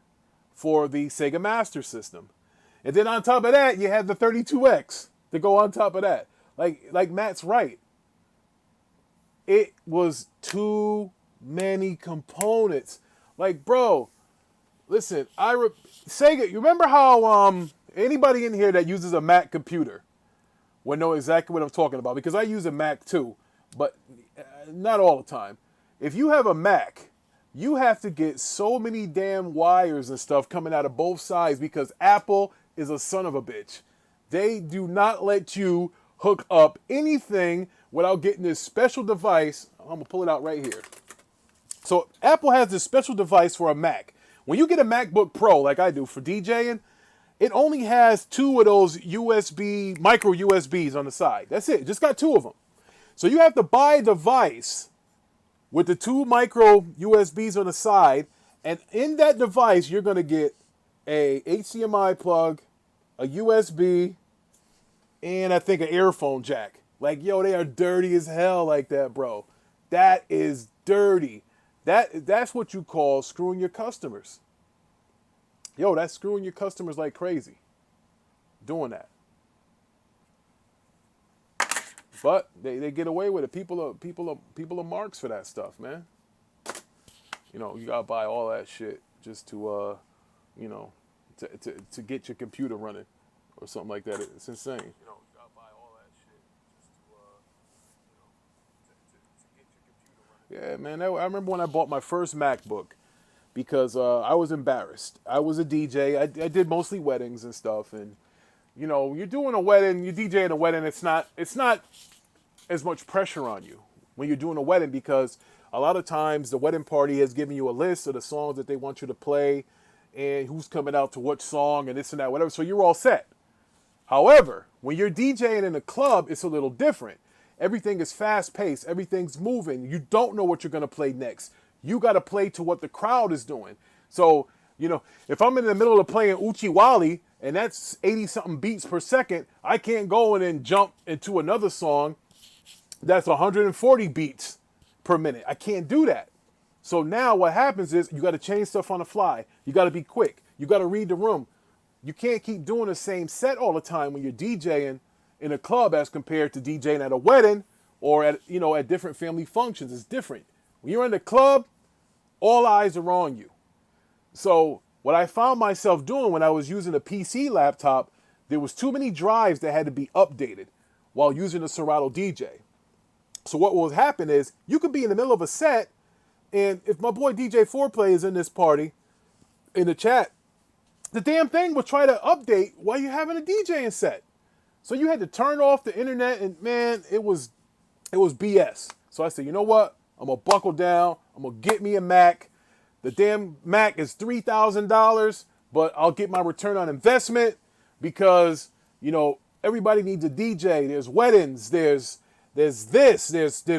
for the Sega Master System. And then on top of that, you have the 32X to go on top of that. Like Matt's right. It was too many components. Like, bro, listen, Sega, you remember how anybody in here that uses a Mac computer would know exactly what I'm talking about, because I use a Mac too, but not all the time. If you have a Mac, you have to get so many damn wires and stuff coming out of both sides because Apple is a son of a bitch. They do not let you hook up anything without getting this special device. I'm going to pull it out right here. So Apple has this special device for a Mac. When you get a MacBook Pro, like I do for DJing, it only has 2 of those micro USBs on the side. That's it. Just got 2 of them. So you have to buy a device with the 2 micro USBs on the side, and in that device, you're going to get a HDMI plug, a USB, and I think an earphone jack. Like, yo, they are dirty as hell like that, bro. That is dirty. That's what you call screwing your customers. Yo, that's screwing your customers like crazy. Doing that. But they get away with it. People are marks for that stuff, man. You know, you gotta buy all that shit just to to get your computer running or something like that. It's insane. You know, you gotta buy all that shit just to get your computer running. Yeah, man. I remember when I bought my first MacBook because I was embarrassed. I was a DJ. I did mostly weddings and stuff, and you know, you're doing a wedding, you're DJing a wedding. It's not as much pressure on you when you're doing a wedding because a lot of times the wedding party has given you a list of the songs that they want you to play and who's coming out to what song and this and that, whatever. So you're all set. However, when you're DJing in a club, it's a little different. Everything is fast paced. Everything's moving. You don't know what you're going to play next. You got to play to what the crowd is doing. So, you know, if I'm in the middle of playing Uchiwali and that's 80 something beats per second, I can't go in and jump into another song that's 140 beats per minute. I can't do that. So now what happens is you got to change stuff on the fly. You got to be quick. You got to read the room. You can't keep doing the same set all the time when you're DJing in a club as compared to DJing at a wedding or at different family functions. It's different. When you're in the club, all eyes are on you. So what I found myself doing when I was using a PC laptop, there was too many drives that had to be updated while using the Serato DJ. So what will happen is you could be in the middle of a set, and if my boy DJ 4Play is in this party, in the chat, the damn thing will try to update while you're having a DJing set. So you had to turn off the internet, and man, it was BS. So I said, you know what? I'm going to buckle down. I'm going to get me a Mac. The damn Mac is $3,000, but I'll get my return on investment because, you know, everybody needs a DJ. There's weddings. There's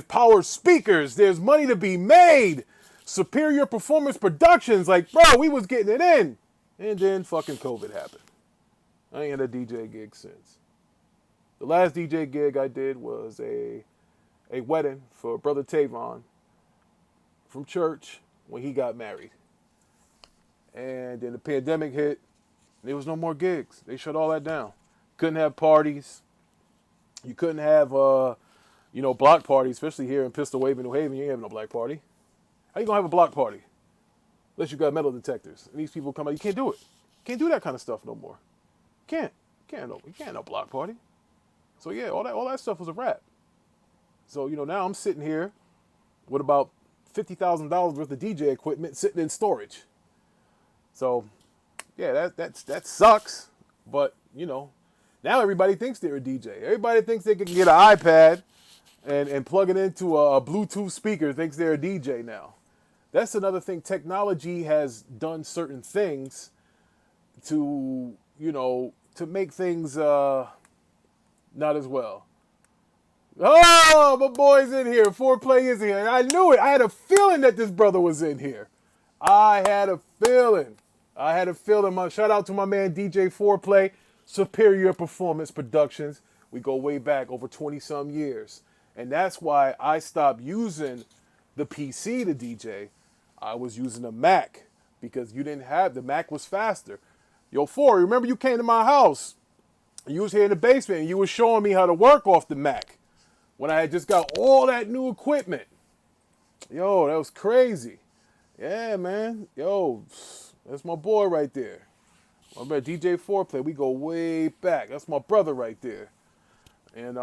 power speakers. There's money to be made. Superior Performance Productions. Like, bro, we was getting it in. And then fucking COVID happened. I ain't had a DJ gig since. The last DJ gig I did was a wedding for Brother Tavon from church when he got married. And then the pandemic hit. There was no more gigs. They shut all that down. Couldn't have parties. You couldn't have, block parties, especially here in Pistol Wave in New Haven. You ain't having no black party. How you gonna have a block party? Unless you got metal detectors. And these people come out. You can't do it. Can't do that kind of stuff no more. You can't no block party. So yeah, all that stuff was a wrap. So now I'm sitting here with about $50,000 worth of DJ equipment sitting in storage. So yeah, that sucks. But now everybody thinks they're a DJ. Everybody thinks they can get an iPad and plug it into a Bluetooth speaker, thinks they're a DJ now. That's another thing. Technology has done certain things to make things not as well. Oh, my boy's in here. Foreplay is here. I knew it. I had a feeling that this brother was in here. I had a feeling. Shout out to my man DJ Foreplay, Superior Performance Productions. We go way back over 20-some years. And that's why I stopped using the PC to DJ. I was using a Mac because the Mac was faster. Yo, Four, remember you came to my house. You was here in the basement and you was showing me how to work off the Mac when I had just got all that new equipment. Yo, that was crazy. Yeah, man. Yo, that's my boy right there. My brother DJ Foreplay, we go way back. That's my brother right there. And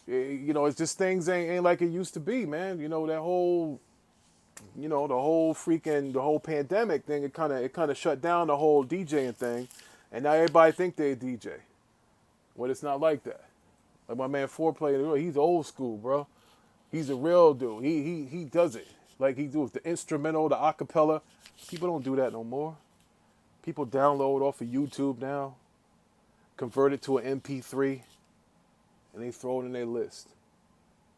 it's just things ain't like it used to be, man. That whole the whole pandemic thing, it kind of shut down the whole DJing thing. And now everybody think they're a DJ. When it's not like that. Like my man Foreplay, he's old school, bro. He's a real dude. He does it. Like he does the instrumental, the acapella. People don't do that no more. People download off of YouTube now, convert it to an MP3, and they throw it in their list.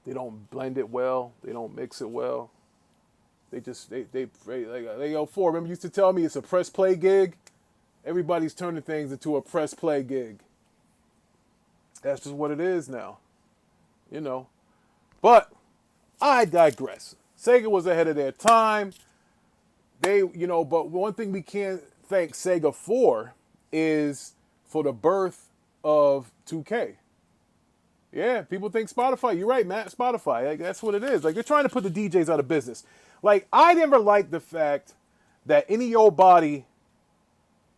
They don't blend it well. They don't mix it well. They yo, Four, remember you used to tell me it's a press play gig? Everybody's turning things into a press play gig. That's just what it is now. But I digress. Sega was ahead of their time. But one thing we can't thank Sega for is for the birth of 2K. Yeah, people think Spotify. You're right, Matt. Spotify. Like, that's what it is. Like, they're trying to put the DJs out of business. Like, I never liked the fact that any old body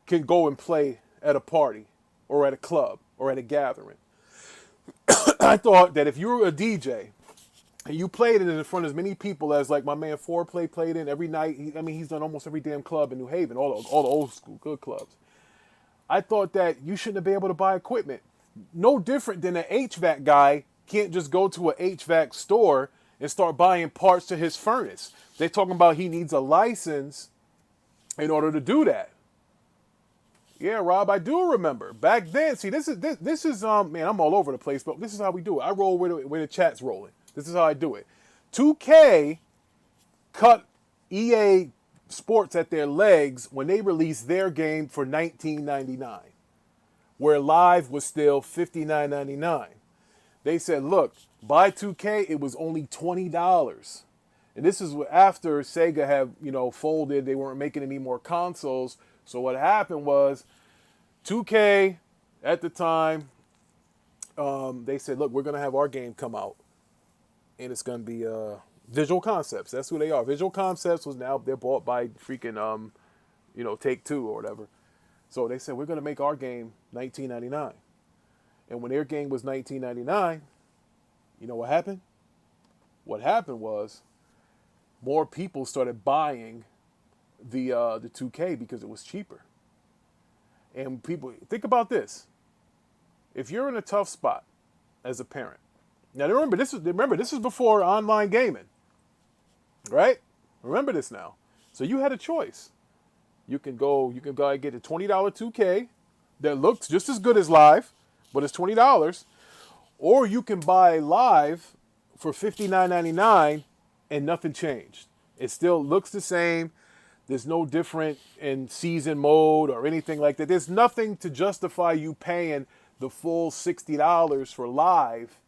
can go and play at a party or at a club or at a gathering. I thought that if you were a DJ and you played it in front of as many people as like my man Foreplay played in every night. He's done almost every damn club in New Haven, all the old school good clubs. I thought that you shouldn't have been able to buy equipment. No different than an HVAC guy can't just go to an HVAC store and start buying parts to his furnace. They're talking about he needs a license in order to do that. Yeah, Rob, I do remember. Back then, see, this is man, I'm all over the place, but this is how we do it. I roll when the chat's rolling. This is how I do it. 2K cut EA Sports at their legs when they released their game for $19.99, where Live was still $59.99. They said, look, buy 2K, it was only $20. And this is after Sega had, folded. They weren't making any more consoles. So what happened was 2K at the time, they said, look, we're going to have our game come out. And it's going to be Visual Concepts. That's who they are. Visual Concepts they're bought by freaking, Take-Two or whatever. So they said, we're going to make our game $19.99. And when their game was $19.99, you know what happened? What happened was more people started buying the 2K because it was cheaper. And people, think about this. If you're in a tough spot as a parent, now remember this is before online gaming, right? Remember this now. So you had a choice. You can go and get a $20 2K that looks just as good as Live, but it's $20, or you can buy Live for $59.99 and nothing changed. It still looks the same. There's no different in season mode or anything like that. There's nothing to justify you paying the full $60 for Live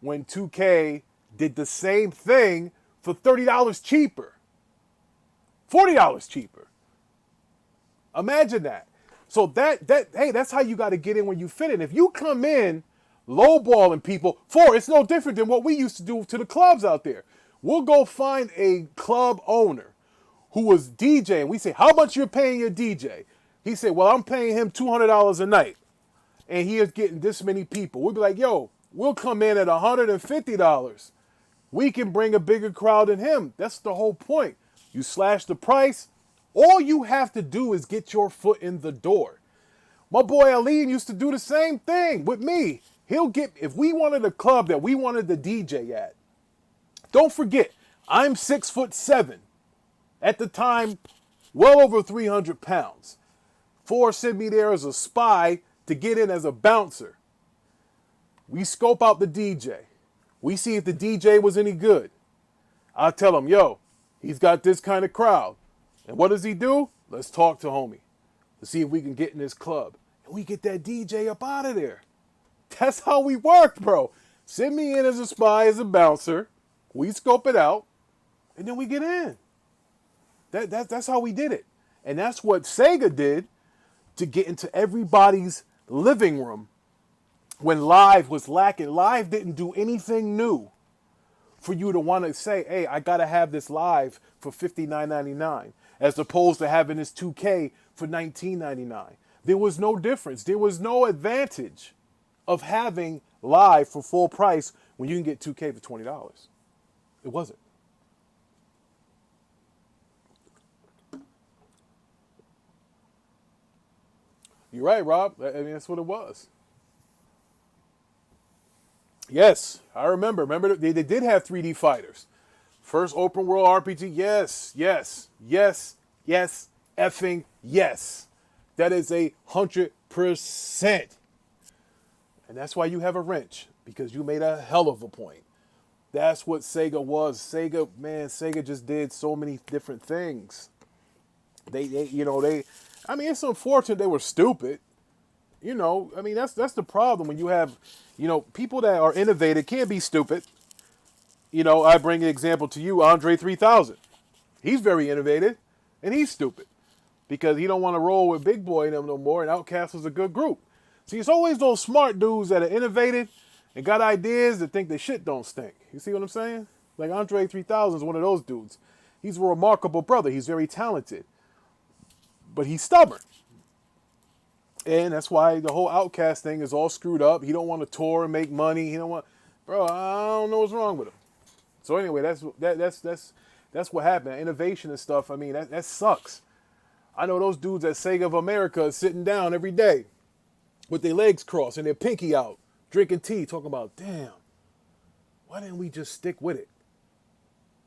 when 2K did the same thing for $30 cheaper, $40 cheaper. Imagine that. So hey, that's how you got to get in when you fit in. If you come in lowballing people, it's no different than what we used to do to the clubs out there. We'll go find a club owner who was DJing. We say, how much you're paying your DJ? He said, well, I'm paying him $200 a night. And he is getting this many people. We'll be like, yo, we'll come in at $150. We can bring a bigger crowd than him. That's the whole point. You slash the price. All you have to do is get your foot in the door. My boy Ali used to do the same thing with me. If we wanted a club that we wanted the DJ at, don't forget, I'm 6'7". At the time, well over 300 pounds. Four sent me there as a spy to get in as a bouncer. We scope out the DJ. We see if the DJ was any good. I tell him, yo, he's got this kind of crowd. And what does he do? Let's talk to homie. Let's see if we can get in this club. And we get that DJ up out of there. That's how we work, bro. Send me in as a spy, as a bouncer. We scope it out. And then we get in. That's how we did it. And that's what Sega did to get into everybody's living room when Live was lacking. Live didn't do anything new for you to want to say, hey, I got to have this Live for $59.99 as opposed to having this 2K for $19.99. There was no difference. There was no advantage of having Live for full price when you can get 2K for $20. It wasn't. You're right, Rob. I mean, that's what it was. Yes, I remember. Remember, they did have 3D fighters. First open world RPG. Yes, yes, yes, yes, effing yes. That is 100%. And that's why you have a wrench, because you made a hell of a point. That's what Sega was. Sega just did so many different things. I mean, it's unfortunate they were stupid. I mean, that's the problem when you have, people that are innovative can't be stupid. I bring an example to you, Andre 3000. He's very innovative, and he's stupid because he don't want to roll with Big Boy and them no more, and Outkast was a good group. See, it's always those smart dudes that are innovative and got ideas that think their shit don't stink. You see what I'm saying? Like Andre 3000 is one of those dudes. He's a remarkable brother. He's very talented. But he's stubborn. And that's why the whole Outkast thing is all screwed up. He don't want to tour and make money. He don't want, bro, I don't know what's wrong with him. So anyway, that's what happened. Innovation and stuff, I mean, that sucks. I know those dudes at Sega of America are sitting down every day with their legs crossed and their pinky out, drinking tea, talking about, damn, why didn't we just stick with it?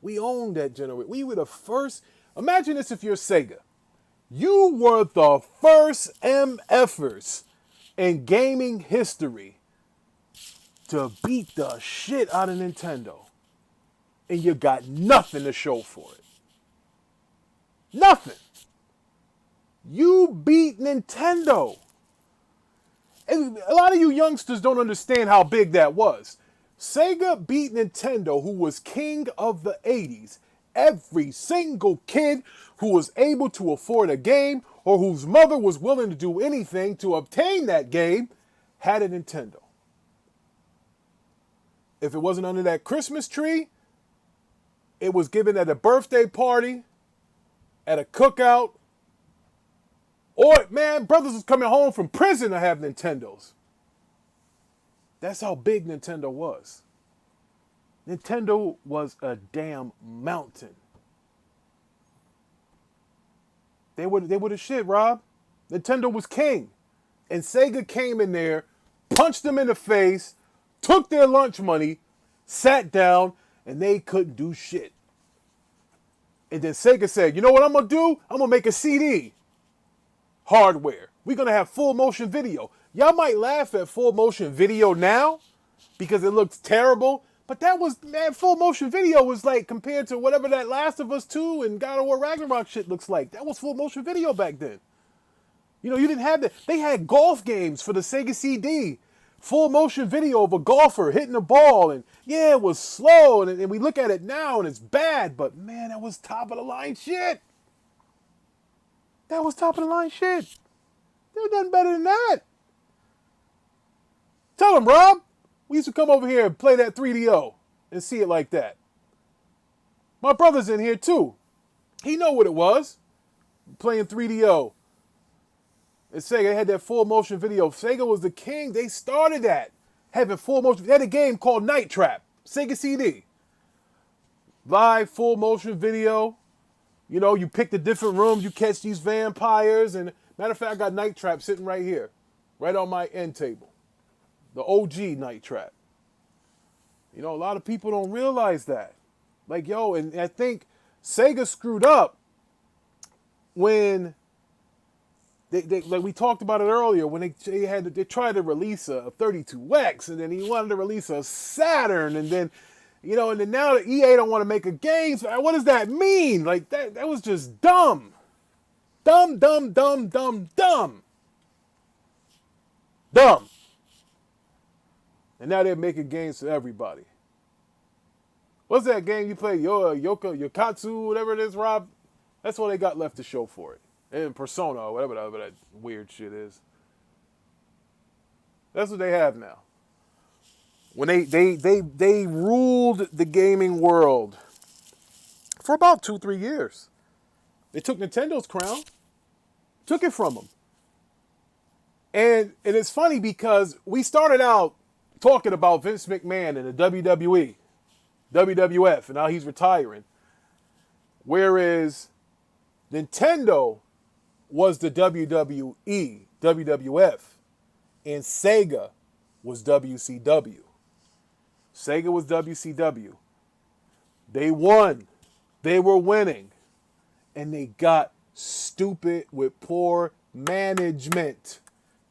We owned that generation. We were the first. Imagine this if you're Sega. You were the first MFers in gaming history to beat the shit out of Nintendo. And you got nothing to show for it. Nothing. You beat Nintendo. And a lot of you youngsters don't understand how big that was. Sega beat Nintendo, who was king of the 80s. Every single kid who was able to afford a game or whose mother was willing to do anything to obtain that game had a Nintendo. If it wasn't under that Christmas tree, it was given at a birthday party, at a cookout, or, man, brothers was coming home from prison to have Nintendos. That's how big Nintendo was. Nintendo was a damn mountain. They were the shit, Rob. Nintendo was king. And Sega came in there, punched them in the face, took their lunch money, sat down, and they couldn't do shit. And then Sega said, you know what I'm going to do? I'm going to make a CD. Hardware. We're going to have full motion video. Y'all might laugh at full motion video now because it looks terrible. But that was, man, full motion video was like compared to whatever that Last of Us 2 and God of War Ragnarok shit looks like. That was full motion video back then. You didn't have that. They had golf games for the Sega CD full motion video of a golfer hitting the ball, and yeah, it was slow, and we look at it now and it's bad, but man, that was top of the line shit. That was top of the line shit. There was nothing better than that. Tell him, Rob, we used to come over here and play that 3DO and see it like that. My brother's in here too. He know what it was, playing 3DO. And Sega had that full motion video. Sega was the king. They started that, having full motion. They had a game called Night Trap, Sega CD. Live full motion video. You know, you pick the different rooms, you catch these vampires. And matter of fact, I got Night Trap sitting right here, right on my end table. The OG Night Trap. You know, a lot of people don't realize that. Like, yo, and I think Sega screwed up when they like we talked about it earlier, when they tried to release a 32X, and then he wanted to release a Saturn, and then, you know, and then now the EA don't want to make a game. So what does that mean? Like, that was just dumb. Dumb. And now they're making games for everybody. What's that game you play? Yokatsu, whatever it is, Rob? That's all they got left to show for it. And Persona, or whatever that weird shit is. That's what they have now. When they ruled the gaming world for about 2-3 years. They took Nintendo's crown, took it from them. And it's funny because we started out talking about Vince McMahon and the WWE, WWF, and now he's retiring. Whereas Nintendo was the WWE, WWF, and Sega was WCW. Sega was WCW. They won. They were winning. And they got stupid with poor management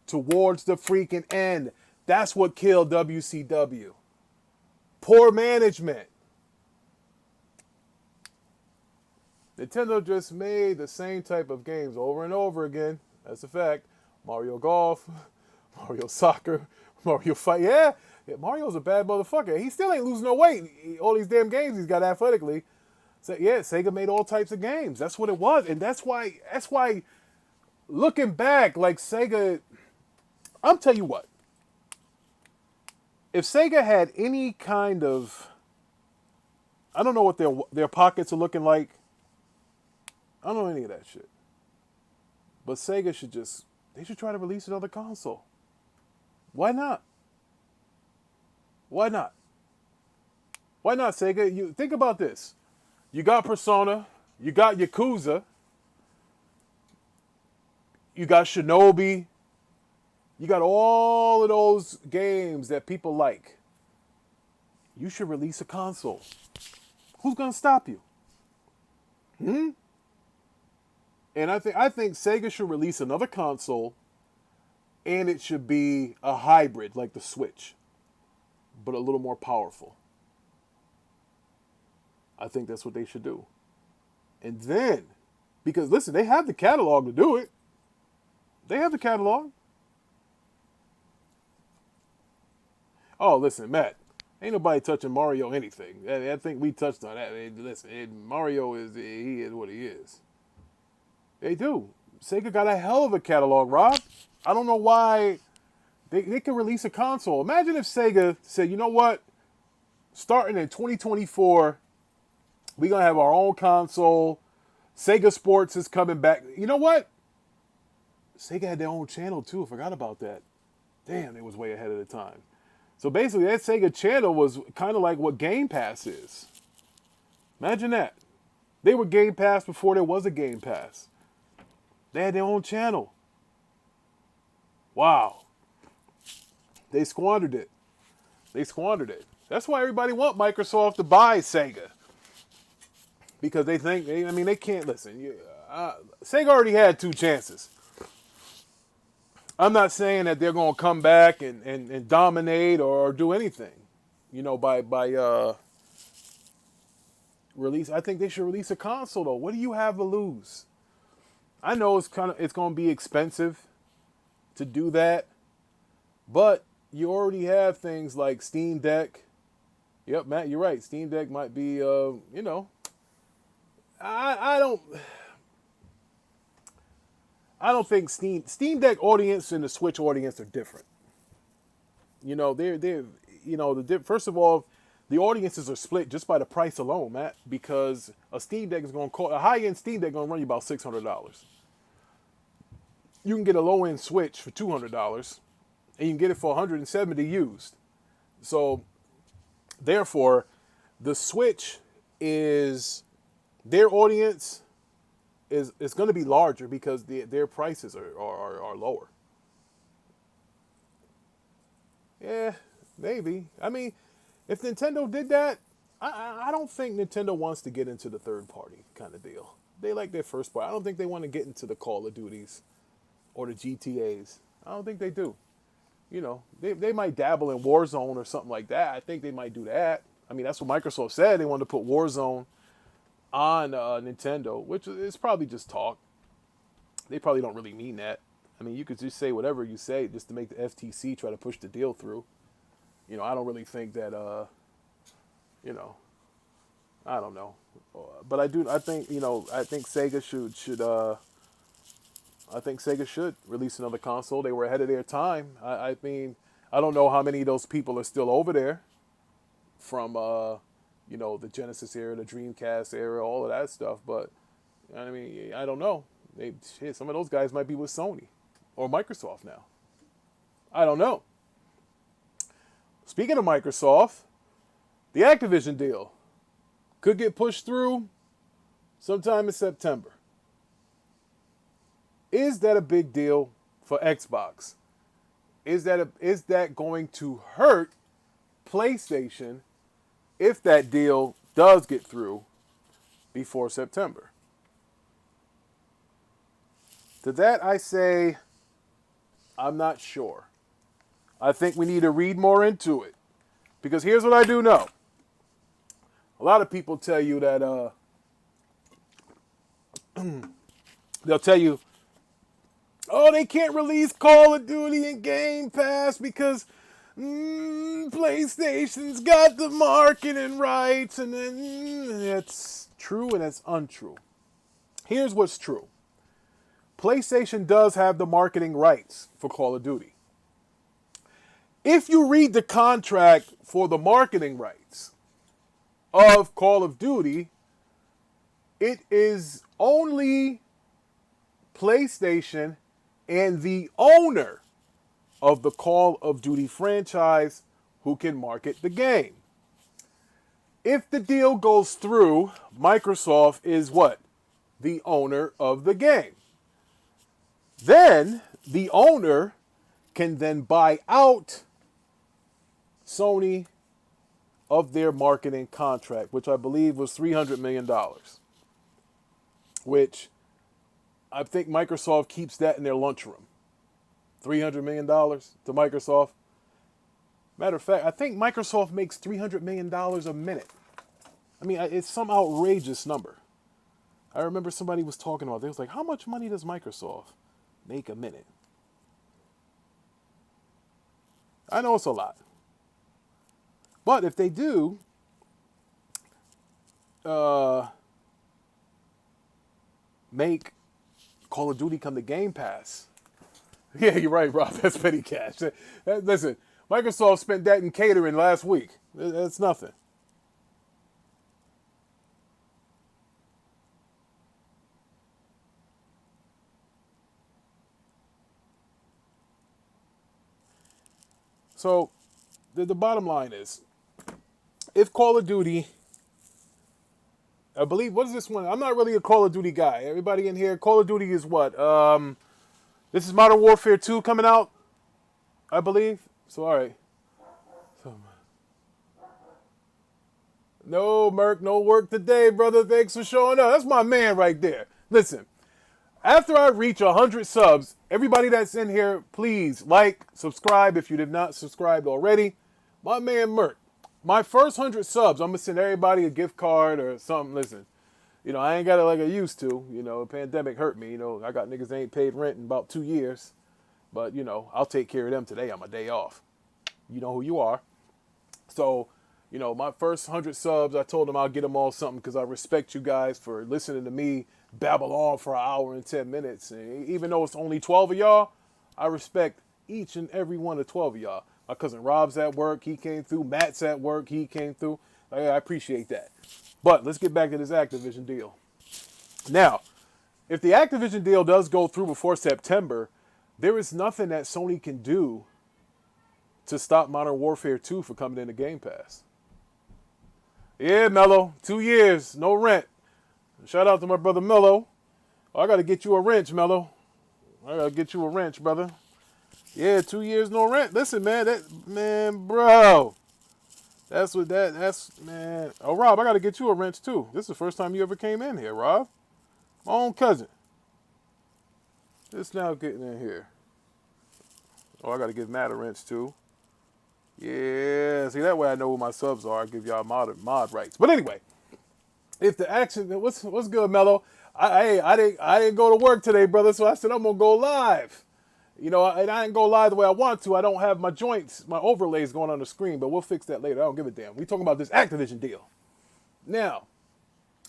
towards the freaking end. That's what killed WCW. Poor management. Nintendo just made the same type of games over and over again. That's a fact. Mario Golf, Mario Soccer, Mario Fight. Yeah, Mario's a bad motherfucker. He still ain't losing no weight. All these damn games he's got athletically. So yeah, Sega made all types of games. That's what it was. And that's why looking back, like Sega, I'm tell you what. If Sega had any kind of, I don't know what their pockets are looking like. I don't know any of that shit. But Sega they should try to release another console. Why not? Why not? Why not, Sega? You think about this. You got Persona, you got Yakuza, you got Shinobi, you got all of those games that people like. You should release a console. Who's gonna stop you? And I think Sega should release another console, and it should be a hybrid like the Switch, but a little more powerful. I think that's what they should do. And then, because listen, they have the catalog to do it. They have the catalog. Oh, listen, Matt, ain't nobody touching Mario anything. I think we touched on that. Listen, Mario he is what he is. They do. Sega got a hell of a catalog, Rob. I don't know why they can release a console. Imagine if Sega said, you know what? Starting in 2024, we're going to have our own console. Sega Sports is coming back. You know what? Sega had their own channel too. I forgot about that. Damn, it was way ahead of the time. So basically, that Sega channel was kind of like what Game Pass is. Imagine that. They were Game Pass before there was a Game Pass. They had their own channel. Wow. They squandered it. That's why everybody want Microsoft to buy Sega. Because they think, they can't listen. Sega already had 2 chances. I'm not saying that they're going to come back and dominate or do anything, by release. I think they should release a console, though. What do you have to lose? I know it's going to be expensive to do that, but you already have things like Steam Deck. Yep, Matt, you're right. Steam Deck might be, I don't. I don't think Steam Deck audience and the Switch audience are different. They're first of all, the audiences are split just by the price alone, Matt, because a Steam Deck is going to cost a high end Steam Deck going to run you about $600. You can get a low end Switch for $200, and you can get it for 170 used. So, therefore, the Switch is their audience is going to be larger because their prices are lower. Yeah, maybe. I mean, if Nintendo did that, I don't think Nintendo wants to get into the third party kind of deal. They like their first party. I don't think they want to get into the Call of Duties or the GTAs. I don't think they do. They might dabble in Warzone or something like that. I think they might do that. I mean, that's what Microsoft said. They wanted to put Warzone on Nintendo, which is probably just talk. They probably don't really mean that. I mean, you could just say whatever you say just to make the FTC try to push the deal through. I don't really think that, I don't know. But I think Sega should release another console. They were ahead of their time. I mean, I don't know how many of those people are still over there from, the Genesis era, the Dreamcast era, all of that stuff. But, I mean, I don't know. Some of those guys might be with Sony or Microsoft now. I don't know. Speaking of Microsoft, the Activision deal could get pushed through sometime in September. Is that a big deal for Xbox? Is that going to hurt PlayStation if that deal does get through before September? To that I say, I'm not sure. I think we need to read more into it. Because here's what I do know. A lot of people tell you that, they'll tell you, oh, they can't release Call of Duty and Game Pass because PlayStation's got the marketing rights. And then that's true and that's untrue. Here's what's true. PlayStation does have the marketing rights for Call of Duty. If you read the contract for the marketing rights of Call of Duty, it is only PlayStation and the owner of the Call of Duty franchise who can market the game. If the deal goes through, Microsoft is what? The owner of the game. Then the owner can then buy out Sony of their marketing contract, which I believe was $300 million. Which I think Microsoft keeps that in their lunchroom. $300 million to Microsoft. Matter of fact, I think Microsoft makes $300 million a minute. I mean, it's some outrageous number. I remember somebody was talking about it. They was like, how much money does Microsoft make a minute? I know it's a lot. But if they do, make Call of Duty come to Game Pass. Yeah, you're right, Rob. That's petty cash. Listen, Microsoft spent that in catering last week. That's nothing. So, the bottom line is, if Call of Duty, I believe, what is this one? I'm not really a Call of Duty guy. Everybody in here, Call of Duty is what? This is Modern Warfare 2 coming out, I believe. So, all right. No, Merc, no work today, brother. Thanks for showing up. That's my man right there. Listen, after I reach 100 subs, everybody that's in here, please like, subscribe if you did not subscribe already. My man Merc, my first 100 subs, I'm going to send everybody a gift card or something. Listen, I ain't got it like I used to. The pandemic hurt me. I got niggas that ain't paid rent in about 2 years. But, I'll take care of them today on my day off. You know who you are. So, my first 100 subs, I told them I'll get them all something because I respect you guys for listening to me babble on for an hour and 10 minutes. And even though it's only 12 of y'all, I respect each and every one of 12 of y'all. My cousin Rob's at work, he came through. Matt's at work, he came through. I appreciate that. But let's get back to this Activision deal. Now, if the Activision deal does go through before September, there is nothing that Sony can do to stop Modern Warfare 2 from coming into Game Pass. Yeah, Mello, 2 years, no rent. Shout out to my brother Mello. I got to get you a wrench, Mello. I got to get you a wrench, brother. Yeah, 2 years, no rent. Listen, man, bro. That's, man. Oh, Rob, I got to get you a wrench, too. This is the first time you ever came in here, Rob. My own cousin. Just now getting in here. Oh, I got to give Matt a wrench, too. Yeah, see, that way I know who my subs are. I give y'all mod rights. But anyway, if the action, what's good, Mello? I didn't go to work today, brother, so I said I'm going to go live. And I didn't go live the way I want to. I don't have my joints, my overlays going on the screen, but we'll fix that later. I don't give a damn. We talking about this Activision deal. Now,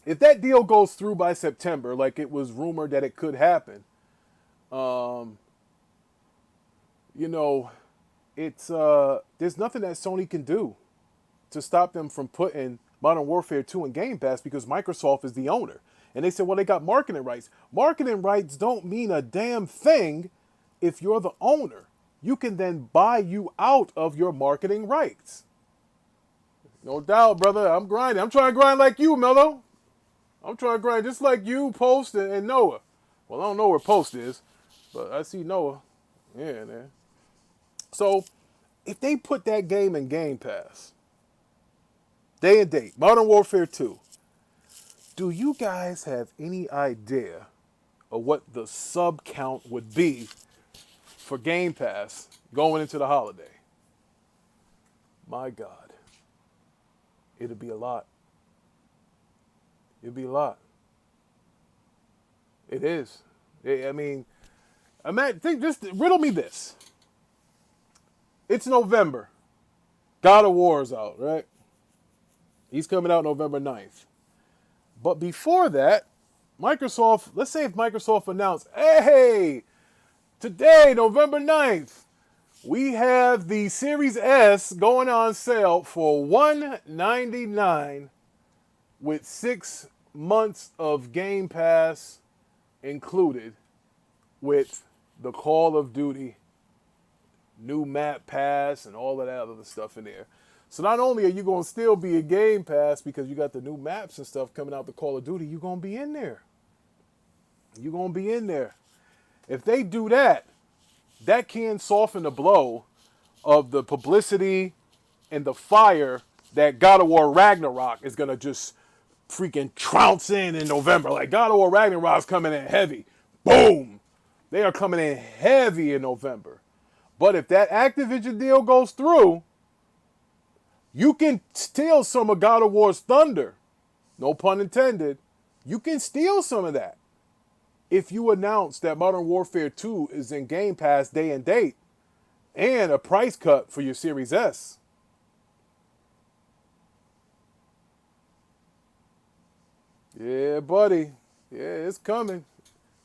if that deal goes through by September, like it was rumored that it could happen, it's there's nothing that Sony can do to stop them from putting Modern Warfare 2 in Game Pass because Microsoft is the owner. And they said, well, they got marketing rights. Marketing rights don't mean a damn thing if you're the owner. You can then buy you out of your marketing rights. No doubt, brother. I'm grinding. I'm trying to grind like you, Mello. I'm trying to grind just like you, Post, and Noah. Well, I don't know where Post is, but I see Noah. Yeah, man. So, if they put that game in Game Pass, day and date, Modern Warfare 2, do you guys have any idea of what the sub count would be for Game Pass going into the holiday? My God. It'll be a lot. It'll be a lot. It is. Just riddle me this. It's November. God of War is out, right? He's coming out November 9th. But before that, Microsoft, let's say if Microsoft announced, hey, today, November 9th, we have the Series S going on sale for $199 with 6 months of Game Pass included with the Call of Duty new map pass and all of that other stuff in there. So not only are you going to still be a Game Pass because you got the new maps and stuff coming out the Call of Duty, you're going to be in there. You're going to be in there. If they do that, that can soften the blow of the publicity and the fire that God of War Ragnarok is going to just freaking trounce in November. Like God of War Ragnarok's coming in heavy. Boom! They are coming in heavy in November. But if that Activision deal goes through, you can steal some of God of War's thunder. No pun intended. You can steal some of that if you announce that Modern Warfare 2 is in Game Pass day and date and a price cut for your Series S. Yeah, buddy. Yeah, it's coming.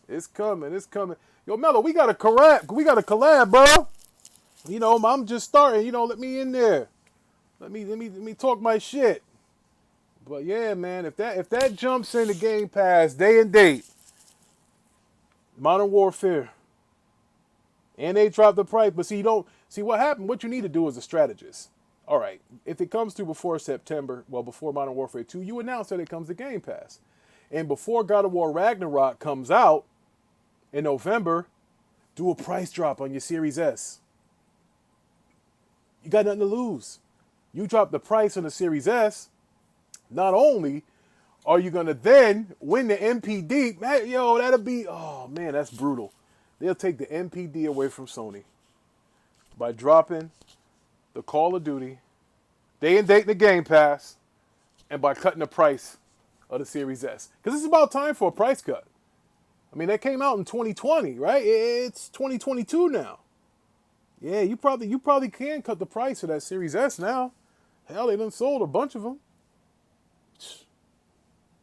It's coming. It's coming. Yo, Mello, we got a collab. We got a collab, bro. I'm just starting. Let me in there. Let me talk my shit. But yeah, man, if that jumps into Game Pass day and date, Modern Warfare, and they drop the price, but see what happened. What you need to do as a strategist. All right, if it comes to before September, before Modern Warfare 2, you announce that it comes to Game Pass, and before God of War Ragnarok comes out in November, do a price drop on your Series S. You got nothing to lose. You drop the price on the Series S, not only are you going to then win the MPD, that'll be, oh man, that's brutal. They'll take the MPD away from Sony by dropping the Call of Duty, day and date in the Game Pass, and by cutting the price of the Series S. Because it's about time for a price cut. That came out in 2020, right? It's 2022 now. Yeah, you probably can cut the price of that Series S now. Hell, they done sold a bunch of them.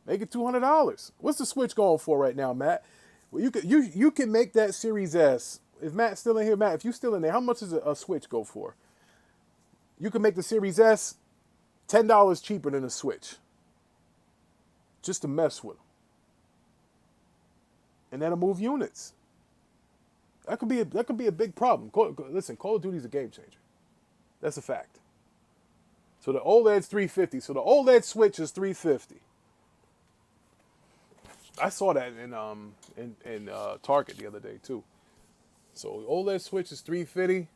Make it $200. What's the Switch going for right now, Matt? Well, you can make that Series S. If Matt's still in here, Matt, if you're still in there, how much does a Switch go for? You can make the Series S $10 cheaper than a Switch, just to mess with them, and that'll move units. That could be a big problem. Listen, Call of Duty's a game changer. That's a fact. So the OLED's 350. So the OLED Switch is 350. I saw that in Target the other day too. So the OLED Switch is 350.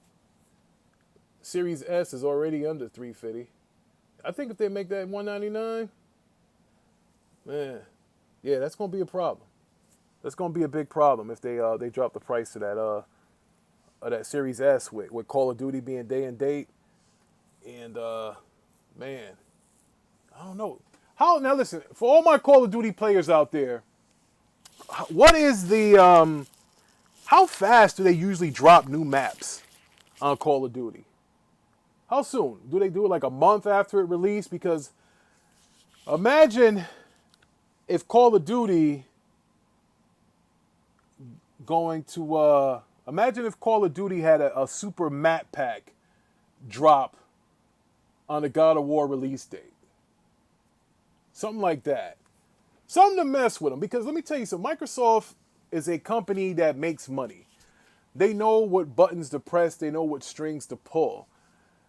Series S is already under 350. I think if they make that 199, man, yeah, that's gonna be a problem. That's gonna be a big problem if they drop the price of that Series S with Call of Duty being day and date, and man, I don't know how. Now listen, for all my Call of Duty players out there, what is the how fast do they usually drop new maps on Call of Duty? How soon? Do they do it like a month after it released? Because imagine if Call of Duty imagine if Call of Duty had a super map pack drop on the God of War release date. Something like that. Something to mess with them. Because let me tell you something, Microsoft is a company that makes money. They know what buttons to press. They know what strings to pull.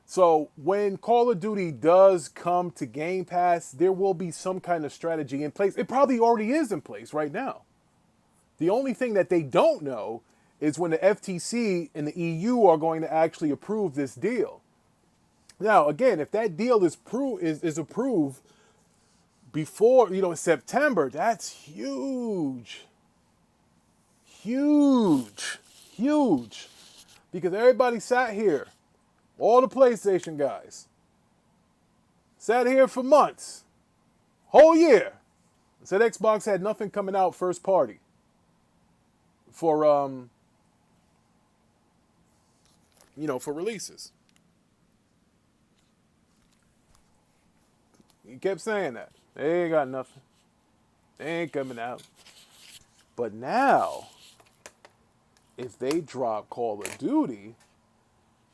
So when Call of Duty does come to Game Pass, there will be some kind of strategy in place. It probably already is in place right now. The only thing that they don't know is when the FTC and the EU are going to actually approve this deal. Now, again, if that deal is approved before, September, that's huge. Huge. Huge. Because everybody sat here, all the PlayStation guys, sat here for months, whole year, said Xbox had nothing coming out first party for for releases. He kept saying that. They ain't got nothing. They ain't coming out. But now, if they drop Call of Duty,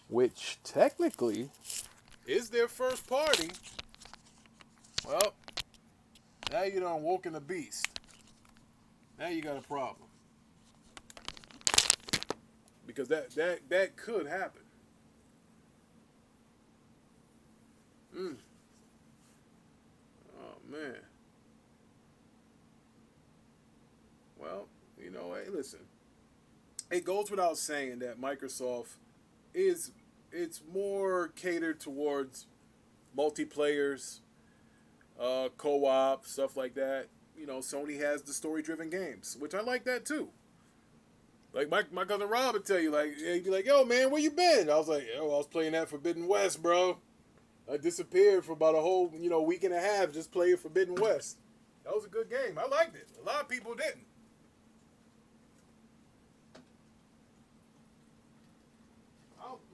which technically is their first party, well, now you done woken the beast. Now you got a problem. Because that could happen. Oh, man. Well, hey, listen. It goes without saying that Microsoft it's more catered towards multiplayers, co-op, stuff like that. Sony has the story-driven games, which I like that too. Like my cousin Rob would tell you, he'd be like, "Yo, man, where you been?" I was like, "Yo, I was playing that Forbidden West, bro. I disappeared for about a whole, week and a half just playing Forbidden West. That was a good game. I liked it. A lot of people didn't."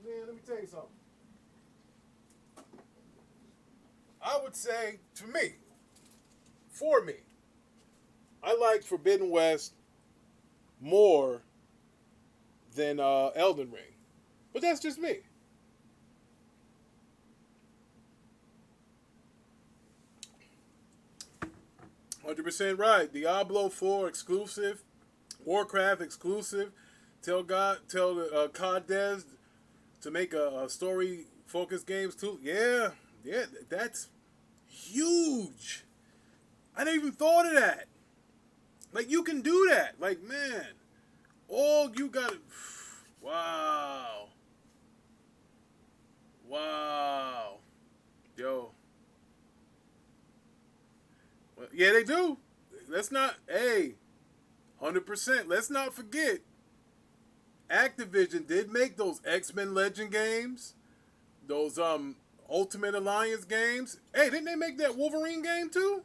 Man, let me tell you something. I would say, for me, I like Forbidden West more than Elden Ring. But that's just me. "100% right. Diablo 4 exclusive. Warcraft exclusive. Tell the COD Devs to make a story-focused games too." Yeah, that's huge. I didn't even thought of that. Like, you can do that. Like, man, all you got. Wow. Wow. Yo. Well, yeah, they do. Let's not. Hey, 100%. Let's not forget. Activision did make those X-Men Legend games, those Ultimate Alliance games. Hey, didn't they make that Wolverine game too?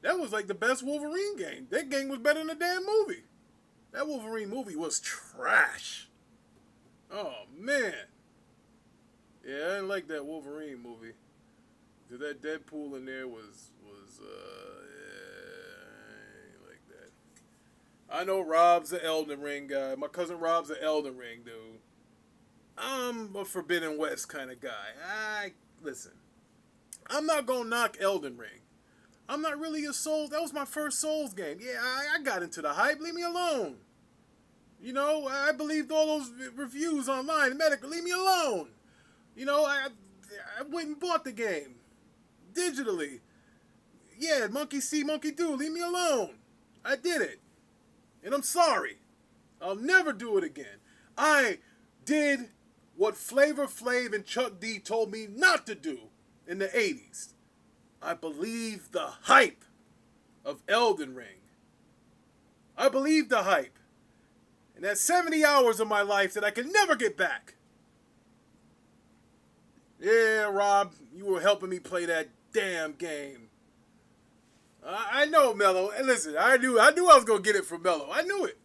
That was like the best Wolverine game. That game was better than the damn movie. That Wolverine movie was trash. Oh man, yeah, I didn't like that Wolverine movie. Cause that Deadpool in there was yeah, I ain't like that. I know Rob's an Elden Ring guy. My cousin Rob's an Elden Ring dude. I'm a Forbidden West kind of guy. I listen. I'm not gonna knock Elden Ring. I'm not really a Souls. That was my first Souls game. Yeah, I got into the hype. Leave me alone. You know, I believed all those reviews online. Medical, leave me alone. You know, I went and bought the game digitally. Yeah, monkey see, monkey do. Leave me alone. I did it, and I'm sorry. I'll never do it again. I did what Flavor Flav and Chuck D told me not to do in the 80s. I believe the hype of Elden Ring. I believe the hype. And that's 70 hours of my life that I can never get back. Yeah, Rob, you were helping me play that damn game. I know, Mello. And listen, I knew I was going to get it from Mello. I knew it.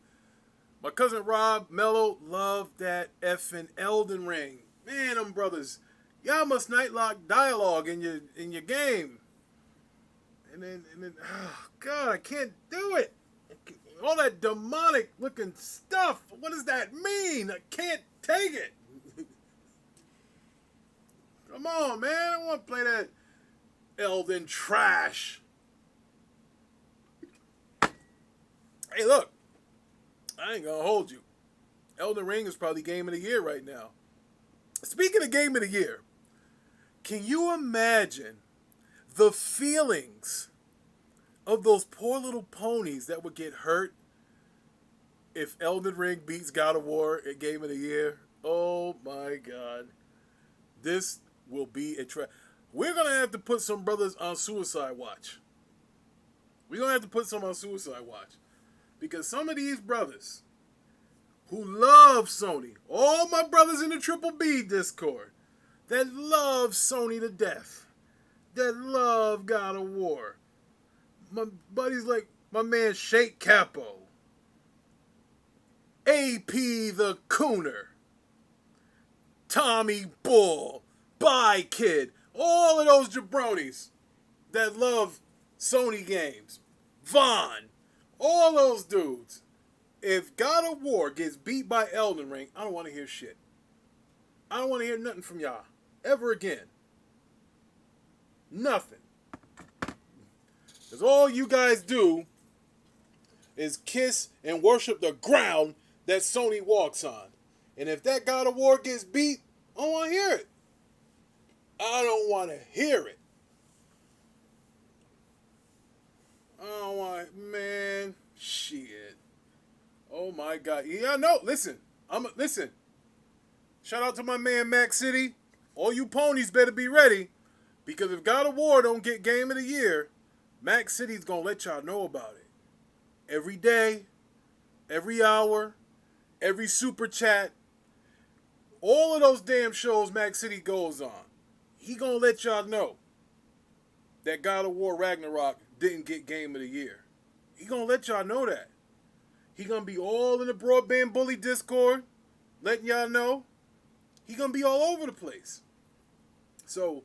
My cousin Rob, Mello, loved that effing Elden Ring. Man, them brothers, y'all must nightlock dialogue in your game. And then, oh God, I can't do it. All that demonic looking stuff. What does that mean? I can't take it. Come on, man. I don't want to play that Elden trash. Hey, look. I ain't gonna hold you. Elden Ring is probably game of the year right now. Speaking of game of the year, can you imagine the feelings of those poor little ponies that would get hurt if Elden Ring beats God of War at Game of the Year? Oh my God. This will be a trap. We're going to have to put some brothers on suicide watch. We're going to have to put some on suicide watch. Because some of these brothers who love Sony, all my brothers in the Triple B Discord, that love Sony to death, that love God of War, my buddies like my man Shake Capo, AP the Cooner, Tommy Bull, Bye Kid, all of those jabronis that love Sony games, Vaughn, all those dudes. If God of War gets beat by Elden Ring, I don't want to hear shit. I don't want to hear nothing from y'all ever again. Nothing. Because all you guys do is kiss and worship the ground that Sony walks on. And if that God of War gets beat, I don't want to hear it. I don't want to hear it. I don't want, man, shit. Oh my God. Yeah, no, listen. Listen. Shout out to my man Mac City. All you ponies better be ready. Because if God of War don't get Game of the Year, Mac City's gonna let y'all know about it. Every day, every hour, every super chat, all of those damn shows Mac City goes on. He gonna let y'all know that God of War Ragnarok didn't get Game of the Year. He gonna let y'all know that. He gonna be all in the Broadband Bully Discord, letting y'all know. He gonna be all over the place. So,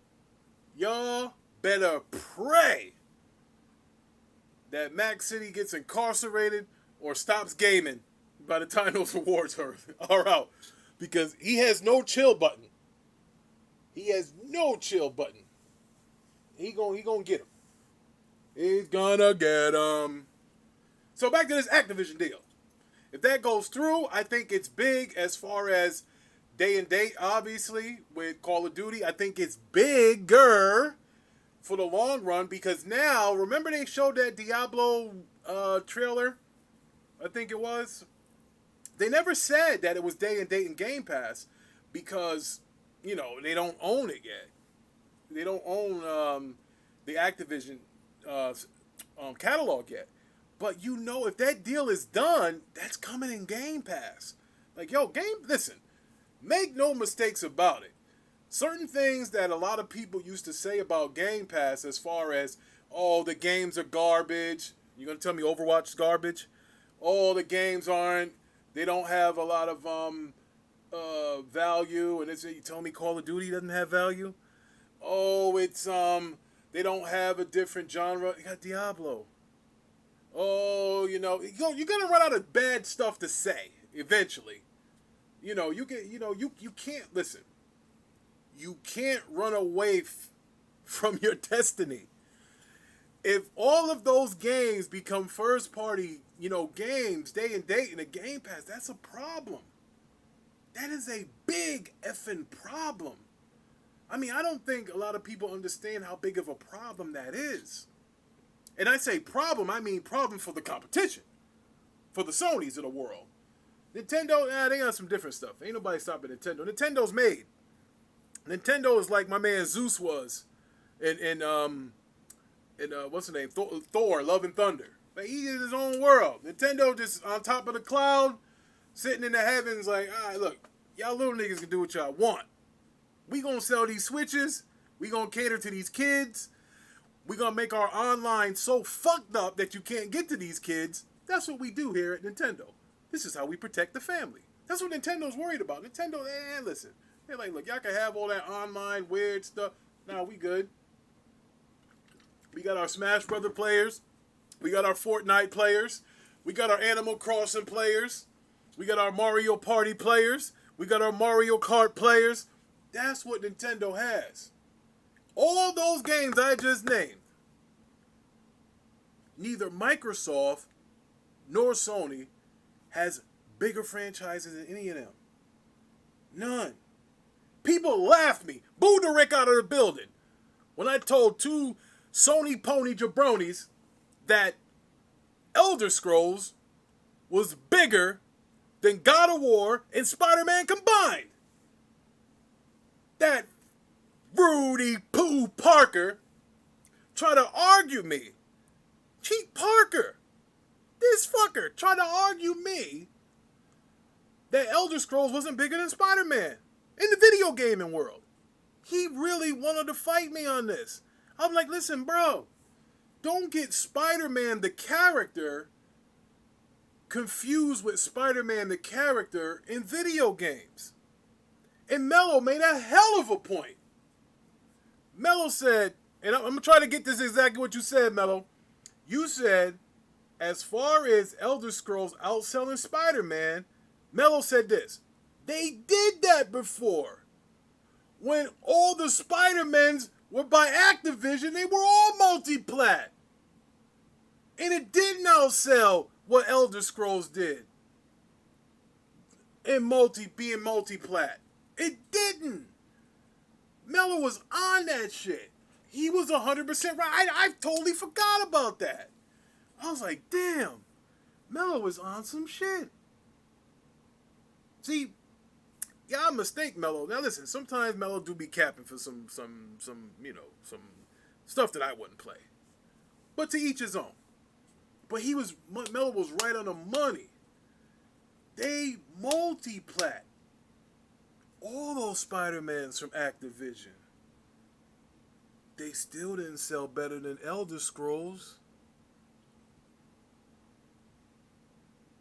y'all better pray that Mac City gets incarcerated or stops gaming by the time those awards are out. Because he has no chill button. He has no chill button. He gonna get him. He's gonna get him. So back to this Activision deal. If that goes through, I think it's big as far as day and date, obviously, with Call of Duty. I think it's bigger for the long run because now, remember they showed that Diablo trailer? I think it was. They never said that it was day and date in Game Pass because, you know, they don't own it yet. They don't own the Activision catalog yet. But you know, if that deal is done, that's coming in Game Pass. Like, yo, listen, make no mistakes about it. Certain things that a lot of people used to say about Game Pass as far as, oh, the games are garbage. You're going to tell me Overwatch is garbage? Oh, the games aren't. They don't have a lot of value, and you tell me Call of Duty doesn't have value. Oh, it's they don't have a different genre. You got Diablo. Oh, you're gonna run out of bad stuff to say eventually. You can't listen. You can't run away from your destiny. If all of those games become first party, games day and date in a Game Pass, that's a problem. That is a big effing problem. I mean, I don't think a lot of people understand how big of a problem that is. And I say problem, I mean problem for the competition. For the Sonys of the world. Nintendo, they got some different stuff. Ain't nobody stopping Nintendo. Nintendo's made. Nintendo is like my man Zeus was in what's the name? Thor, Love and Thunder. Like, he in his own world. Nintendo just on top of the cloud, sitting in the heavens like, all right, look, y'all little niggas can do what y'all want. We gonna sell these Switches. We gonna cater to these kids. We gonna make our online so fucked up that you can't get to these kids. That's what we do here at Nintendo. This is how we protect the family. That's what Nintendo's worried about. Nintendo, listen. They're like, look, y'all can have all that online weird stuff. Nah, we good. We got our Smash Brother players. We got our Fortnite players. We got our Animal Crossing players. We got our Mario Party players. We got our Mario Kart players. That's what Nintendo has. All those games I just named, neither Microsoft nor Sony has bigger franchises than any of them. None. People laughed me, booed the Rick out of the building when I told two Sony pony jabronis that Elder Scrolls was bigger than God of War and Spider-Man combined. That Rudy Pooh Parker tried to argue me. Cheap Parker. This fucker tried to argue me that Elder Scrolls wasn't bigger than Spider-Man in the video gaming world. He really wanted to fight me on this. I'm like, listen, bro, don't get Spider-Man the character confused with Spider-Man the character in video games. And Mello made a hell of a point. Mello said, and I'm going to try to get this exactly what you said, Mello. You said, as far as Elder Scrolls outselling Spider-Man, Mello said this. They did that before. When all the Spider-Mans were by Activision, they were all multi-plat. And it didn't outsell what Elder Scrolls did in being multi-plat. It didn't. Mello was on that shit. He was 100% right. I totally forgot about that. I was like, damn, Mello was on some shit. See, y'all mistake Mello. Now listen, sometimes Mello do be capping for some stuff that I wouldn't play. But to each his own. But Mello was right on the money. They multi-plat. All those Spider-Mans from Activision. They still didn't sell better than Elder Scrolls.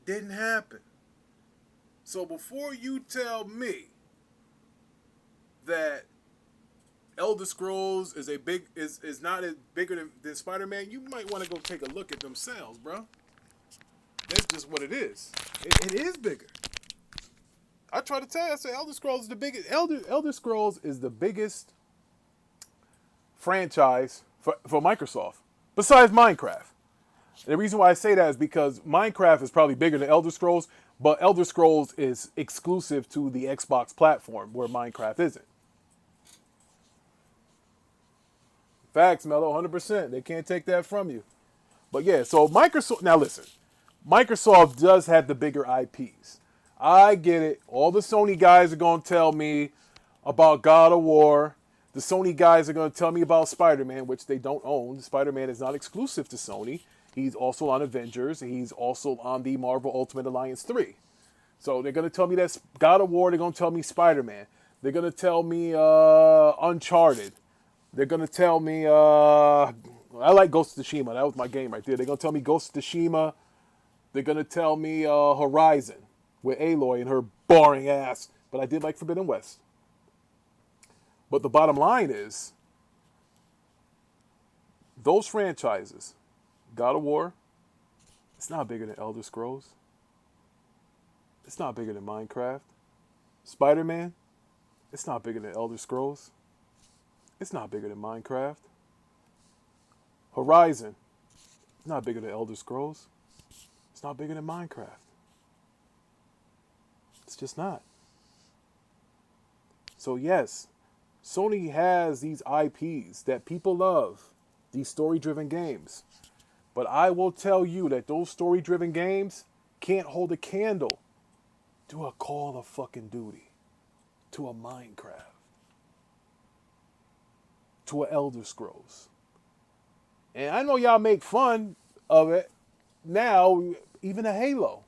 Didn't happen. So before you tell me that Elder Scrolls is not as bigger than Spider-Man, you might want to go take a look at themselves, bro. That's just what it is. It is bigger. I try to tell you, I say Elder Scrolls is the biggest. Elder Scrolls is the biggest franchise for Microsoft, besides Minecraft. The reason why I say that is because Minecraft is probably bigger than Elder Scrolls, but Elder Scrolls is exclusive to the Xbox platform, where Minecraft isn't. Facts, Mello, 100%. They can't take that from you. But yeah, so Microsoft, now listen, Microsoft does have the bigger IPs. I get it. All the Sony guys are going to tell me about God of War. The Sony guys are going to tell me about Spider-Man, which they don't own. Spider-Man is not exclusive to Sony. He's also on Avengers. And he's also on the Marvel Ultimate Alliance 3. So they're going to tell me that's God of War. They're going to tell me Spider-Man. They're going to tell me Uncharted. They're going to tell me... I like Ghost of Tsushima. That was my game right there. They're going to tell me Ghost of Tsushima. They're going to tell me Horizon with Aloy and her boring ass but I did like Forbidden West. But the bottom line is, those franchises, God of War, it's not bigger than Elder Scrolls. It's not bigger than Minecraft. Spider-Man, it's not bigger than Elder Scrolls. It's not bigger than Minecraft. Horizon, it's not bigger than Elder Scrolls. It's not bigger than Minecraft. It's just not. So yes, Sony has these IPs that people love, these story-driven games. But I will tell you that those story-driven games can't hold a candle to a Call of fucking Duty, to a Minecraft, to a Elder Scrolls. And I know y'all make fun of it now, even a Halo.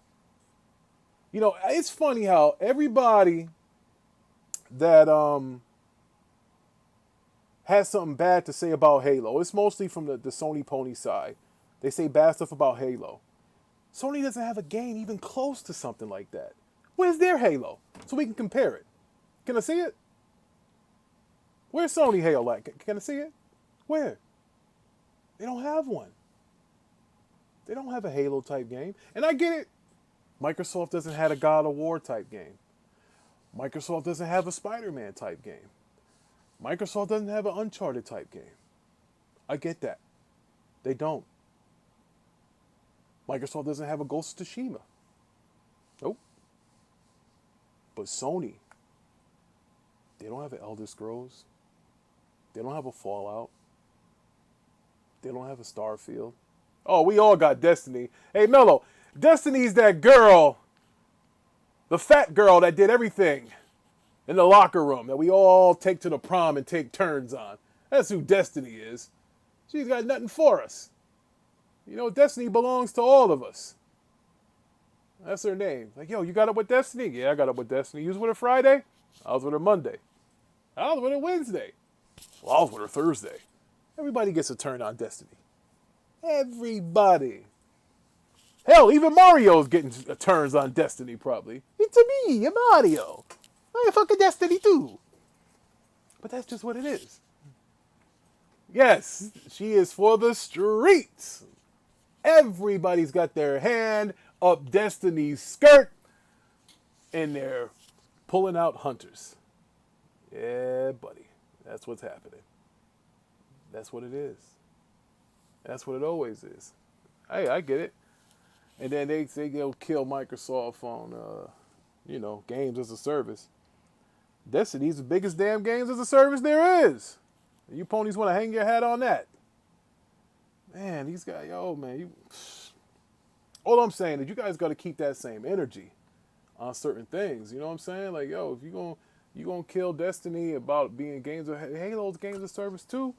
You know, it's funny how everybody that has something bad to say about Halo, it's mostly from the Sony pony side. They say bad stuff about Halo. Sony doesn't have a game even close to something like that. Where's their Halo? So we can compare it. Can I see it? Where's Sony Halo at? Can I see it? Where? They don't have one. They don't have a Halo type game. And I get it. Microsoft doesn't have a God of War type game. Microsoft doesn't have a Spider-Man type game. Microsoft doesn't have an Uncharted type game. I get that. They don't. Microsoft doesn't have a Ghost of Tsushima. Nope. But Sony, they don't have an Elder Scrolls. They don't have a Fallout. They don't have a Starfield. Oh, we all got Destiny. Hey, Mello, Destiny's that girl, the fat girl that did everything in the locker room that we all take to the prom and take turns on. That's who Destiny is. She's got nothing for us. You know, Destiny belongs to all of us. That's her name. Like, yo, you got up with Destiny? Yeah, I got up with Destiny. You was with her Friday? I was with her Monday. I was with her Wednesday. Well, I was with her Thursday. Everybody gets a turn on Destiny. Everybody. Hell, even Mario's getting turns on Destiny, probably. It's me, I'm Mario. I fucking Destiny too. But that's just what it is. Yes, she is for the streets. Everybody's got their hand up Destiny's skirt and they're pulling out hunters. Yeah, buddy. That's what's happening. That's what it is. That's what it always is. Hey, I get it. And then they go kill Microsoft on, games as a service. Destiny's the biggest damn games as a service there is. You ponies want to hang your hat on that. Man, these guys, all I'm saying is you guys got to keep that same energy on certain things. You know what I'm saying? Like, yo, if you gonna kill Destiny about being games of Halo's games of service too,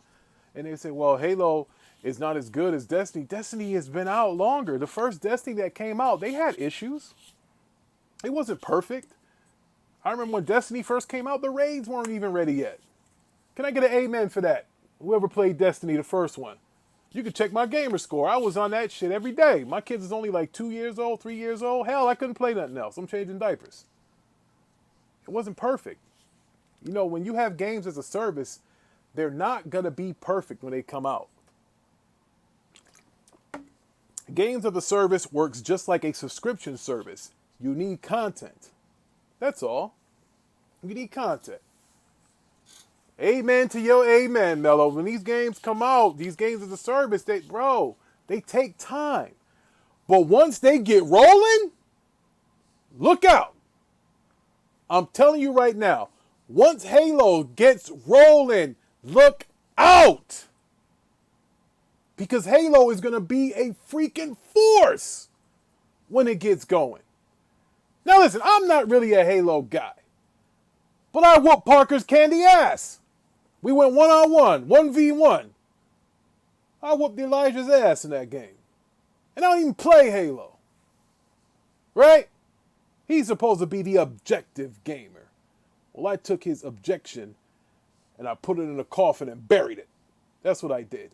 and they say, well, Halo is not as good as Destiny. Destiny has been out longer. The first Destiny that came out, they had issues. It wasn't perfect. I remember when Destiny first came out, the raids weren't even ready yet. Can I get an amen for that? Whoever played Destiny, the first one. You can check my gamer score. I was on that shit every day. My kids is only like 2 years old, 3 years old. Hell, I couldn't play nothing else. I'm changing diapers. It wasn't perfect. You know, when you have games as a service, they're not going to be perfect when they come out. Games as a service works just like a subscription service. You need content. That's all. You need content. Amen to your amen, Mello. When these games come out, these games as a service, they take time. But once they get rolling, look out. I'm telling you right now, once Halo gets rolling, look out. Because Halo is going to be a freaking force when it gets going. Now listen, I'm not really a Halo guy. But I whooped Parker's candy ass. We went 1-on-1, 1v1. I whooped Elijah's ass in that game. And I don't even play Halo. Right? He's supposed to be the objective gamer. Well, I took his objection and I put it in a coffin and buried it. That's what I did.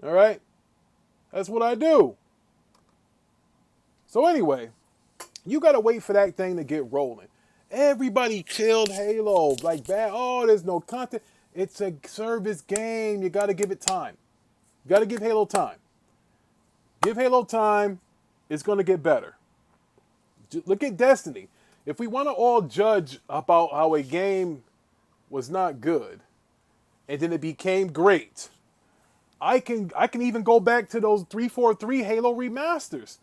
All right? That's what I do. So anyway, you got to wait for that thing to get rolling. Everybody killed Halo. Like, bad. Oh, there's no content. It's a service game. You got to give it time. You got to give Halo time. Give Halo time. It's going to get better. Look at Destiny. If we want to all judge about how a game was not good and then it became great, I can even go back to those 343 Halo remasters.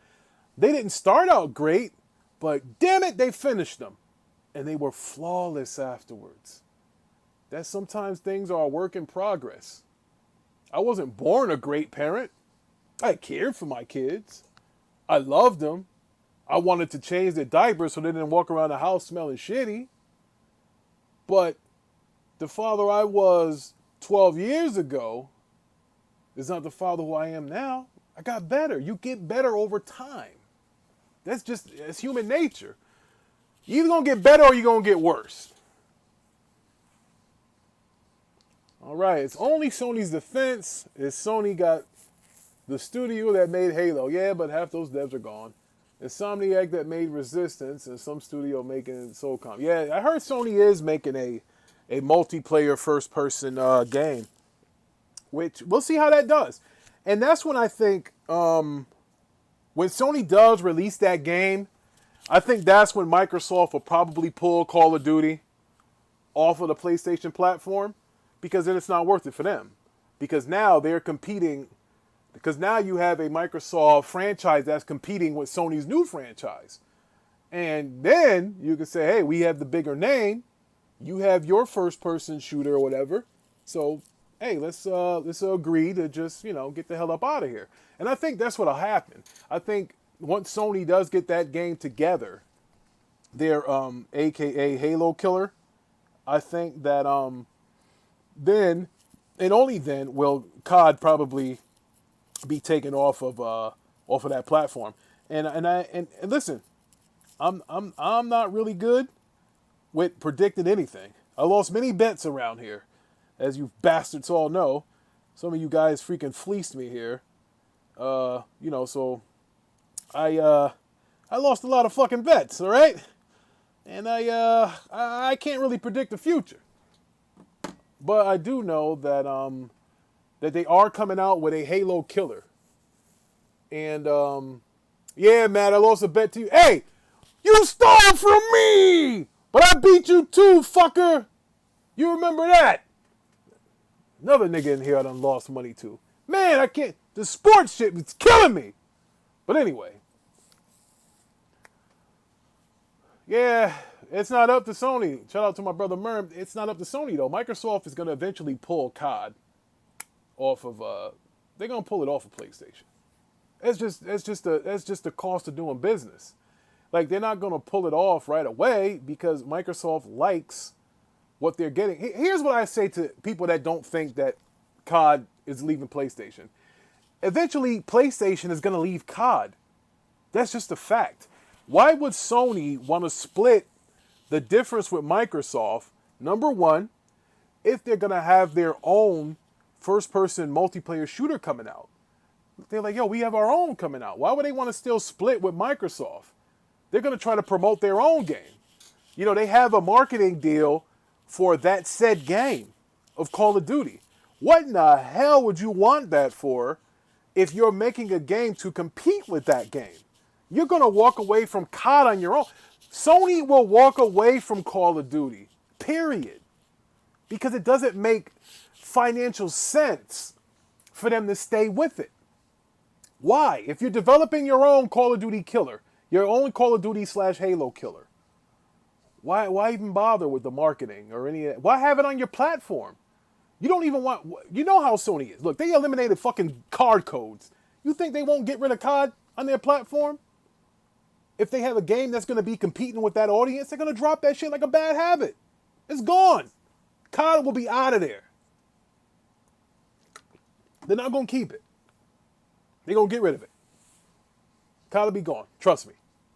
They didn't start out great, but damn it, they finished them. And they were flawless afterwards. That sometimes things are a work in progress. I wasn't born a great parent. I cared for my kids. I loved them. I wanted to change their diapers so they didn't walk around the house smelling shitty. But the father I was 12 years ago is not the father who I am now. I got better. You get better over time. It's human nature. You're either going to get better or you're going to get worse. All right, it's only Sony's defense is Sony got the studio that made Halo. Yeah, but half those devs are gone. Insomniac that made Resistance and some studio making SOCOM. Yeah, I heard Sony is making a multiplayer first-person game, which we'll see how that does. And that's when I think when Sony does release that game, I think that's when Microsoft will probably pull Call of Duty off of the PlayStation platform, because then it's not worth it for them. Because now they're competing, because now you have a Microsoft franchise that's competing with Sony's new franchise. And then you can say, hey, we have the bigger name. You have your first-person shooter or whatever. So, hey, let's agree to just, get the hell up out of here. And I think that's what'll happen. I think once Sony does get that game together, their AKA Halo Killer, I think that then, and only then, will COD probably be taken off of that platform. And listen, I'm not really good with predicting anything. I lost many bets around here, as you bastards all know. Some of you guys freaking fleeced me here. So I lost a lot of fucking bets, all right? And I can't really predict the future. But I do know that that they are coming out with a Halo Killer. And yeah, Matt, I lost a bet to you. Hey, you stole from me, but I beat you too, fucker. You remember that? Another nigga in here I done lost money to. Man, I can't. The sports shit is killing me. But anyway. Yeah, it's not up to Sony. Shout out to my brother Merm. It's not up to Sony, though. Microsoft is going to eventually pull COD off of... they're going to pull it off of PlayStation. That's just the cost of doing business. Like, they're not going to pull it off right away because Microsoft likes what they're getting. Here's what I say to people that don't think that COD is leaving PlayStation. Eventually, PlayStation is going to leave COD. That's just a fact. Why would Sony want to split the difference with Microsoft? Number one, if they're going to have their own first-person multiplayer shooter coming out. They're like, yo, we have our own coming out. Why would they want to still split with Microsoft? They're going to try to promote their own game. They have a marketing deal for that said game of Call of Duty. What in the hell would you want that for if you're making a game to compete with that game? You're going to walk away from COD on your own. Sony will walk away from Call of Duty, period. Because it doesn't make financial sense for them to stay with it. Why? If you're developing your own Call of Duty killer, your own Call of Duty / Halo killer, why even bother with the marketing or any of that? Why have it on your platform? You don't even want... You know how Sony is. Look, they eliminated fucking card codes. You think they won't get rid of COD on their platform? If they have a game that's going to be competing with that audience, they're going to drop that shit like a bad habit. It's gone. COD will be out of there. They're not going to keep it. They're going to get rid of it. COD will be gone. Trust me.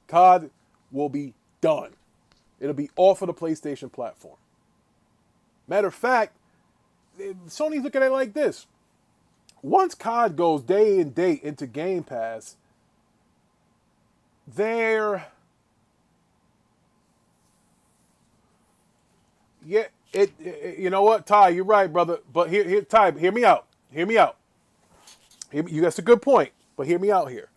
COD will be done. It'll be off of the PlayStation platform. Matter of fact, Sony's looking at it like this. Once COD goes day and date into Game Pass, Yeah, you know what, Ty, you're right, brother. But Ty, hear me out. Hear me out. That's a good point. But hear me out here.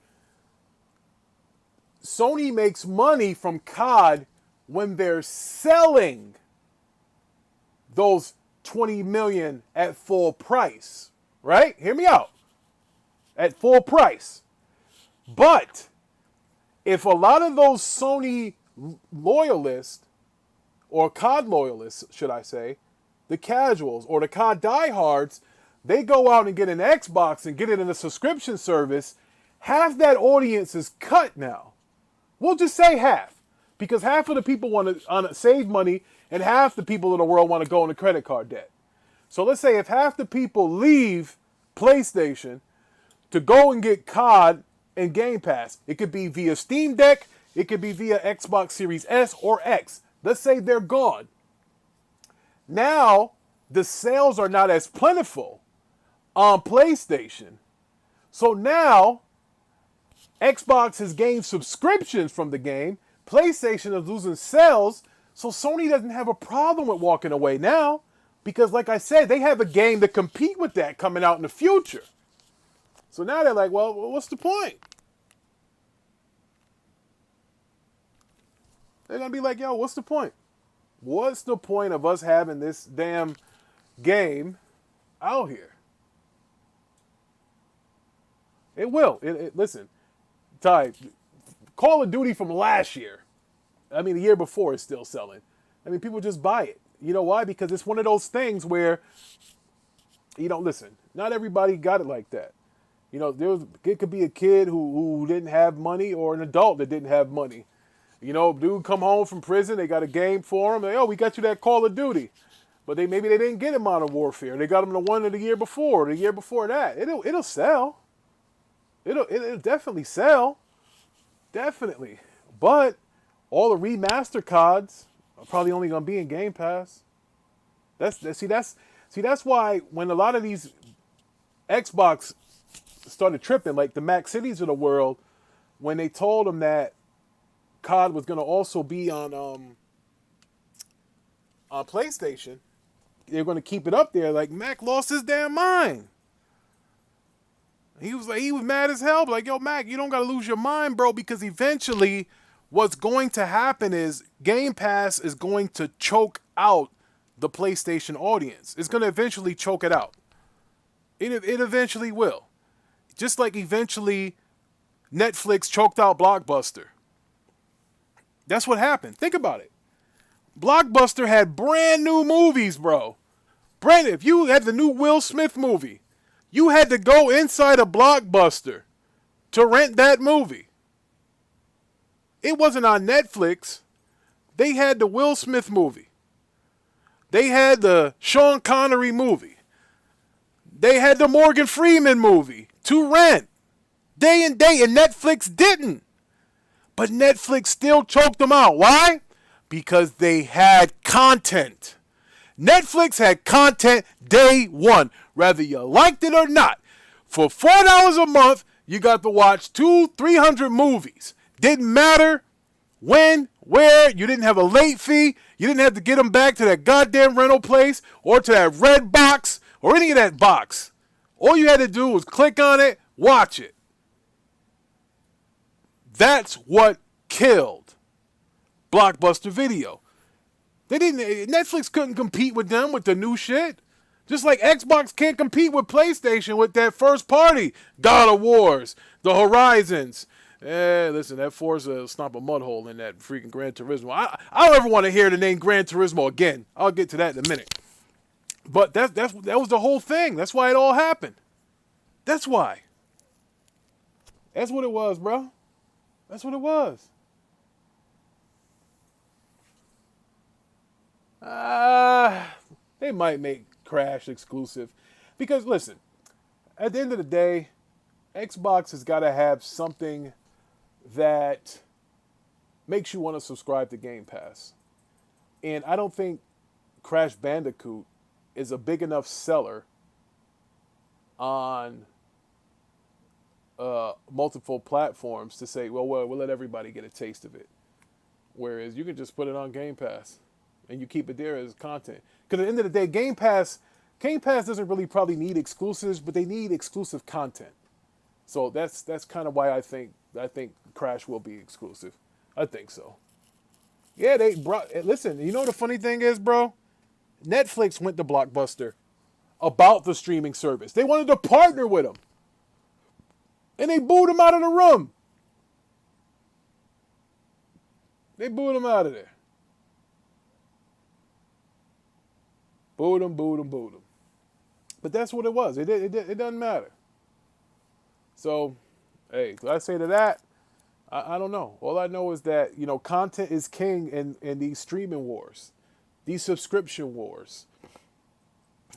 Sony makes money from COD when they're selling those 20 million at full price, right? Hear me out. At full price. But if a lot of those Sony loyalists, or COD loyalists, should I say, the casuals or the COD diehards, they go out and get an Xbox and get it in a subscription service, half that audience is cut now. We'll just say half, because half of the people want to save money and half the people in the world want to go into credit card debt. So let's say if half the people leave PlayStation to go and get COD and Game Pass, it could be via Steam Deck, it could be via Xbox Series S or X. Let's say they're gone. Now, the sales are not as plentiful on PlayStation. So now, Xbox has gained subscriptions from the game. PlayStation is losing sales. So Sony doesn't have a problem with walking away now. Because like I said, they have a game to compete with that coming out in the future. So now they're like, well, what's the point? They're going to be like, yo, what's the point? What's the point of us having this damn game out here? It will. Listen, Ty, Call of Duty from last year, I mean, the year before is still selling. I mean, people just buy it. You know why? Because it's one of those things where, listen, not everybody got it like that. It could be a kid who didn't have money or an adult that didn't have money. Dude come home from prison, they got a game for him. We got you that Call of Duty. But maybe they didn't get him Modern Warfare. They got him the one of the year before, the year before that. It'll sell. It'll definitely sell. Definitely. But all the remaster CODs are probably only going to be in Game Pass. That's why when a lot of these Xbox started tripping, like the Mac Cities of the world, when they told them that COD was going to also be on PlayStation, they're going to keep it up there. Like, Mac lost his damn mind. He was mad as hell. Like, yo, Mac, you don't got to lose your mind, bro, because eventually what's going to happen is Game Pass is going to choke out the PlayStation audience. It's going to eventually choke it out. It eventually will. Just like eventually Netflix choked out Blockbuster. That's what happened. Think about it. Blockbuster had brand new movies, bro. Brandon, if you had the new Will Smith movie, you had to go inside a Blockbuster to rent that movie. It wasn't on Netflix. They had the Will Smith movie. They had the Sean Connery movie. They had the Morgan Freeman movie to rent day and day, and Netflix didn't. But Netflix still choked them out. Why? Because they had content. Netflix had content day one, whether you liked it or not. For $4 a month, you got to watch 200-300 movies. Didn't matter when, where. You didn't have a late fee. You didn't have to get them back to that goddamn rental place or to that red box or any of that box. All you had to do was click on it, watch it. That's what killed Blockbuster Video. Netflix couldn't compete with them with the new shit. Just like Xbox can't compete with PlayStation with that first party. God of Wars, the Horizons. Listen, that Forza will stomp a mud hole in that freaking Gran Turismo. I don't ever want to hear the name Gran Turismo again. I'll get to that in a minute. But that was the whole thing. That's why it all happened. That's why. That's what it was, bro. That's what it was. They might make Crash exclusive. Because, listen, at the end of the day, Xbox has got to have something that makes you want to subscribe to Game Pass. And I don't think Crash Bandicoot is a big enough seller on multiple platforms to say, well, we'll let everybody get a taste of it. Whereas you can just put it on Game Pass. and you keep it there as content. Because at the end of the day, Game Pass doesn't really probably need exclusives, but they need exclusive content. So that's kind of why I think Crash will be exclusive. I think so. Yeah, they brought. Listen, you know what the funny thing is, bro? Netflix went to Blockbuster about the streaming service. They wanted to partner with them, and they booed him out of the room. They booed him out of there. Booed him, booed him, booed him. But that's what it was. It doesn't matter. So, hey, did I say to that? I don't know. All I know is that, content is king in these streaming wars, these subscription wars.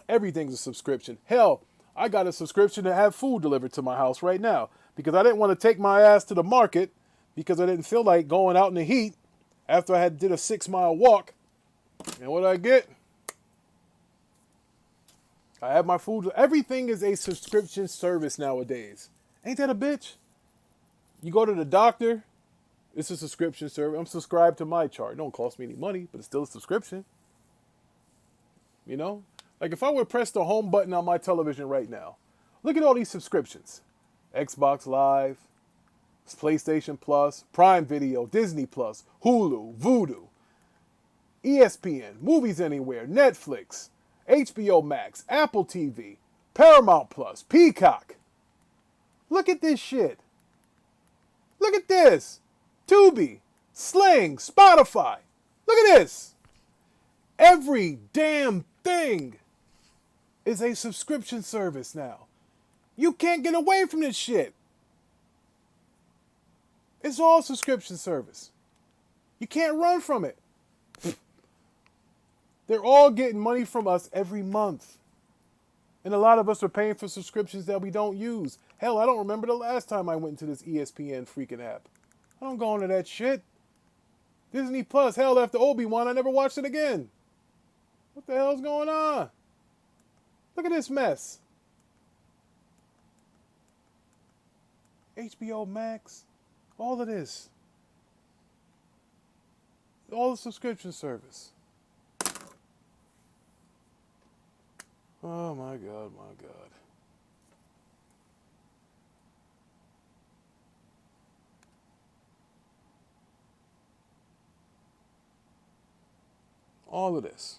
Everything's a subscription. Hell, I got a subscription to have food delivered to my house right now because I didn't want to take my ass to the market because I didn't feel like going out in the heat after I had did a 6-mile walk. And what did I get? I have my food. Everything is a subscription service nowadays. Ain't that a bitch? You go to the doctor, it's a subscription service. I'm subscribed to my chart. It don't cost me any money, but it's still a subscription. Like if I would press the home button on my television right now, look at all these subscriptions. Xbox Live, PlayStation Plus, Prime Video, Disney Plus, Hulu, Vudu, ESPN, Movies Anywhere, Netflix, HBO Max, Apple TV, Paramount Plus, Peacock. Look at this shit. Look at this. Tubi, Sling, Spotify. Look at this. Every damn thing is a subscription service now. You can't get away from this shit. It's all subscription service. You can't run from it. They're all getting money from us every month. And a lot of us are paying for subscriptions that we don't use. Hell, I don't remember the last time I went into this ESPN freaking app. I don't go into that shit. Disney Plus, hell, after Obi-Wan, I never watched it again. What the hell's going on? Look at this mess. HBO Max, all of this. All the subscription service. Oh my God, my God. All of this.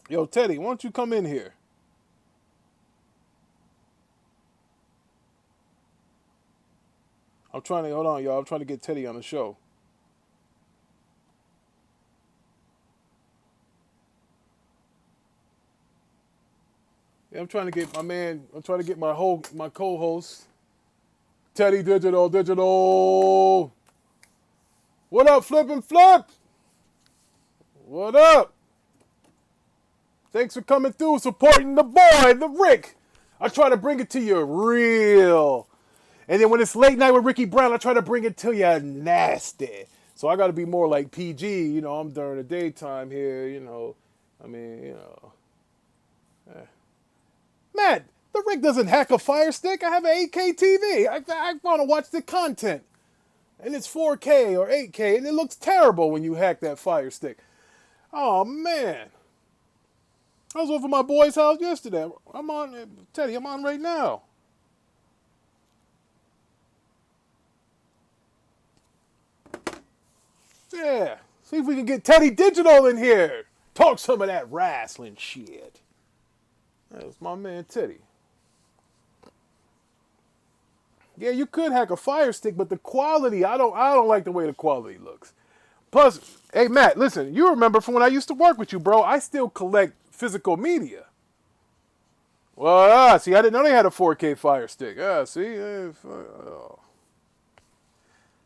Yo, Teddy, why don't you come in here? Hold on, y'all. I'm trying to get Teddy on the show. Yeah, I'm trying to get my co-host, Teddy Digital. What up, Flip and Flip? What up? Thanks for coming through, supporting the boy, the Rick. I try to bring it to you real. And then when it's late night with Ricky Brown, I try to bring it to you nasty. So I got to be more like PG. I'm during the daytime here, Matt, the Rick doesn't hack a Fire Stick. I have an 8K TV. I want to watch the content. And it's 4K or 8K, and it looks terrible when you hack that Fire Stick. Oh, man. I was over at my boy's house yesterday. Teddy, I'm on right now. Yeah. See if we can get Teddy Digital in here. Talk some of that wrestling shit. That was my man Teddy. Yeah, you could hack a Fire Stick, but the quality, I don't like the way the quality looks. Plus, hey Matt, listen, you remember from when I used to work with you, bro, I still collect physical media. Well, see, I didn't know they had a 4K Fire Stick. See?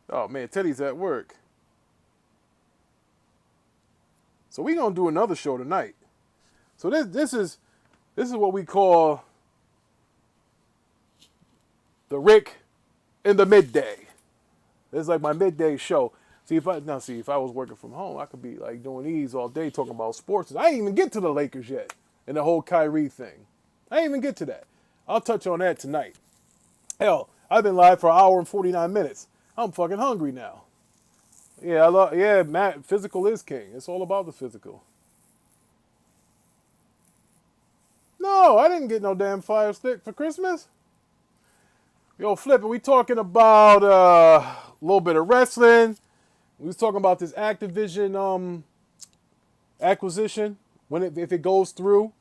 Oh man, Teddy's at work. So we gonna do another show tonight. So this is what we call the Rick in the midday. This is like my midday show. If I was working from home, I could be like doing these all day talking about sports. I ain't even get to the Lakers yet and the whole Kyrie thing. I ain't even get to that. I'll touch on that tonight. Hell, I've been live for an hour and 49 minutes. I'm fucking hungry now. Yeah, Matt, physical is king. It's all about the physical. No, I didn't get no damn Fire Stick for Christmas. Yo, Flippin', we talking about a little bit of wrestling. We was talking about this Activision acquisition, if it goes through,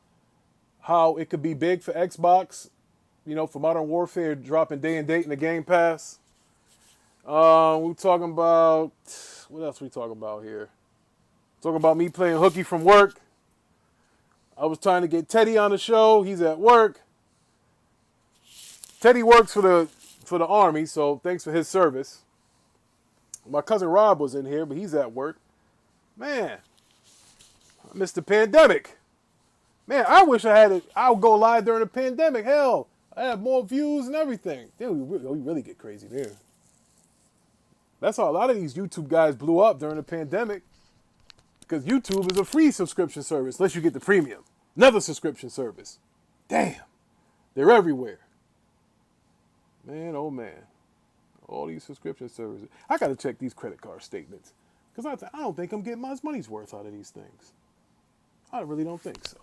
how it could be big for Xbox, for Modern Warfare dropping day and date in the Game Pass. We talking about, what else we talking about here? Talking about me playing hooky from work. I was trying to get Teddy on the show. He's at work. Teddy works for the Army, so thanks for his service. My cousin Rob was in here, but he's at work. Man, I missed the pandemic. Man, I wish I would go live during the pandemic. Hell, I have more views and everything. Then we really get crazy there. That's how a lot of these YouTube guys blew up during the pandemic. Because YouTube is a free subscription service, unless you get the premium. Another subscription service. Damn. They're everywhere. Man, oh man. All these subscription services. I got to check these credit card statements. Because I don't think I'm getting my money's worth out of these things. I really don't think so.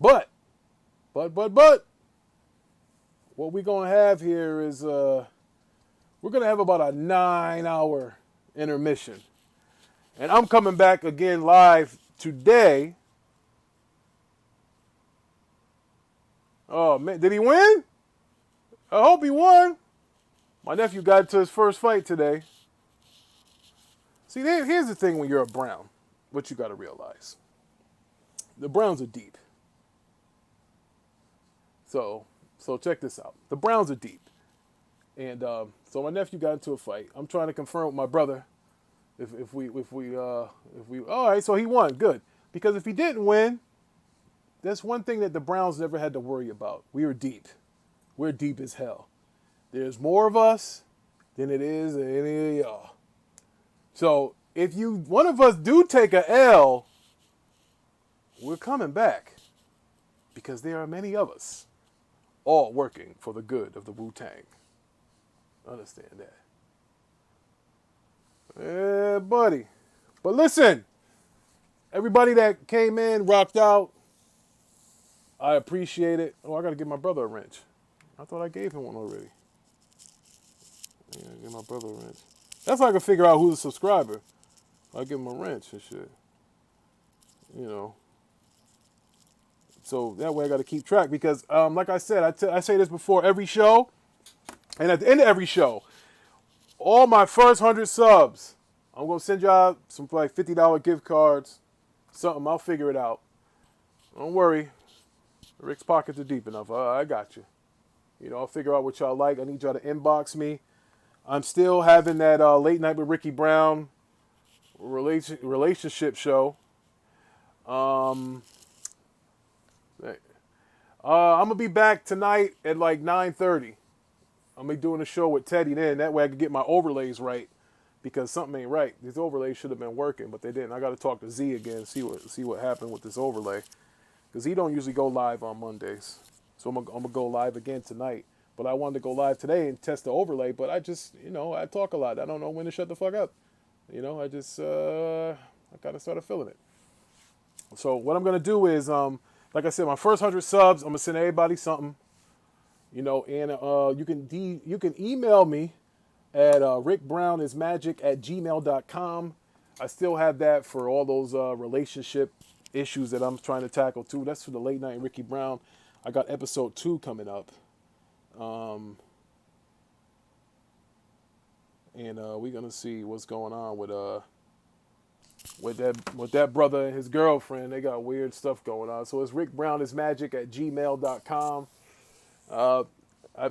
But, what we're going to have here is, we're going to have about a 9-hour intermission. And I'm coming back again live today. Oh, man, did he win? I hope he won. My nephew got to his first fight today. See, here's the thing when you're a Brown, what you got to realize. The Browns are deep. So check this out. The Browns are deep. And so my nephew got into a fight. I'm trying to confirm with my brother if we all right, so he won. Good. Because if he didn't win, that's one thing that the Browns never had to worry about. We were deep. We're deep as hell. There's more of us than it is any of y'all. So if one of us do take a L, we're coming back. Because there are many of us all working for the good of the Wu-Tang. Understand that. Yeah, buddy. But listen, everybody that came in, rocked out, I appreciate it. Oh, I got to give my brother a wrench. I thought I gave him one already. Yeah, give my brother a wrench. That's how I can figure out who's a subscriber. I give him a wrench and shit. So that way I got to keep track because, like I said, I say this before every show. And at the end of every show, all my first 100 subs, I'm going to send y'all some like $50 gift cards. Something, I'll figure it out. Don't worry. Rick's pockets are deep enough. I got you. I'll figure out what y'all like. I need y'all to inbox me. I'm still having that Late Night with Ricky Brown relationship show. I'm going to be back tonight at like 9:30. I'm going to be doing a show with Teddy then. That way I can get my overlays right. Because something ain't right. These overlays should have been working, but they didn't. I got to talk to Z again, see what happened with this overlay. Because he don't usually go live on Mondays. So I'm going to go live again tonight. But I wanted to go live today and test the overlay. But I just, I talk a lot. I don't know when to shut the fuck up. I just, I kind of started feeling it. So what I'm going to do is, like I said, my first 100 subs, I'm going to send everybody something. And you can email me at rickbrownismagic@gmail.com. I still have that for all those relationship issues that I'm trying to tackle too. That's for the Late Night Ricky Brown. I got episode 2 coming up. And we're gonna see what's going on with that brother and his girlfriend. They got weird stuff going on. So it's rickbrownismagic@gmail.com. I've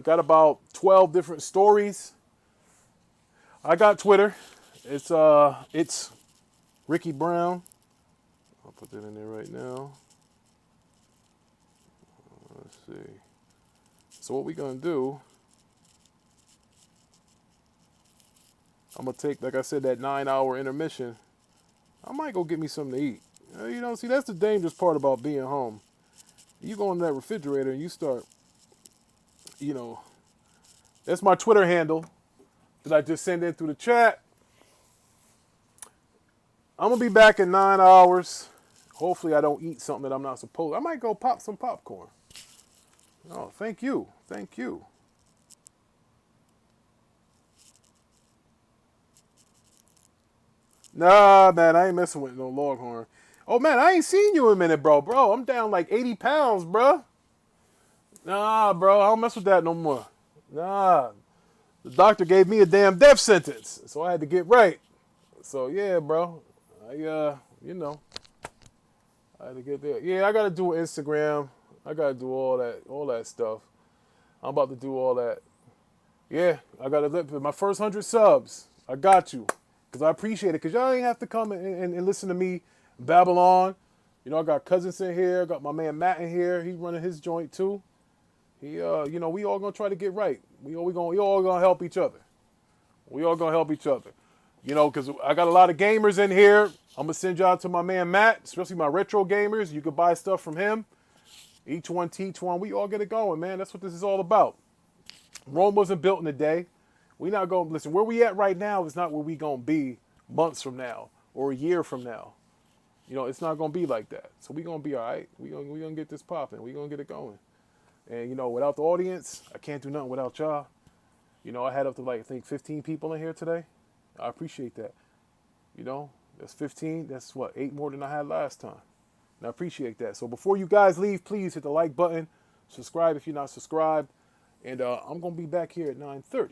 got about 12 different stories. I got Twitter. It's Ricky Brown. I'll put that in there right now. Let's see. So what we're going to do, I'm going to take, like I said, that 9-hour intermission. I might go get me something to eat. See, that's the dangerous part about being home. You go in that refrigerator and you start, that's my Twitter handle. that I just sent in through the chat. I'm going to be back in 9 hours. Hopefully I don't eat something that I'm not supposed to. I might go pop some popcorn. Oh, thank you. Thank you. Nah, man, I ain't messing with no Longhorn. Oh, man, I ain't seen you in a minute, bro. Bro, I'm down like 80 pounds, bro. Nah, bro, I don't mess with that no more. Nah, the doctor gave me a damn death sentence, so I had to get right. So, yeah, bro. You know, I had to get there. Yeah, I got to do Instagram. I got to do all that stuff. I'm about to do all that. Yeah, I got to live my first 100 subs. I got you. Because I appreciate it. Because y'all ain't have to come and listen to me Babylon. You know, I got cousins in here. I got my man Matt in here. He running his joint too. We all going to try to get right. We all going to help each other. We all going to help each other. You know, because I got a lot of gamers in here. I'm going to send y'all to my man Matt, especially my retro gamers. You could buy stuff from him. Each one teach one. We all get it going, man. That's what this is all about. Rome wasn't built in a day. We not going to listen. Where we at right now is not where we going to be months from now or a year from now. You know, it's not going to be like that. So we going to be all right. We going to get this popping. We going to get it going. And, you know, without the audience, I can't do nothing without y'all. You know, I had up to like, I think 15 people in here today. I appreciate that. You know, that's 15. That's what, 8 more than I had last time. And I appreciate that. So before you guys leave, please hit the like button. Subscribe if you're not subscribed. And I'm going to be back here at 9:30.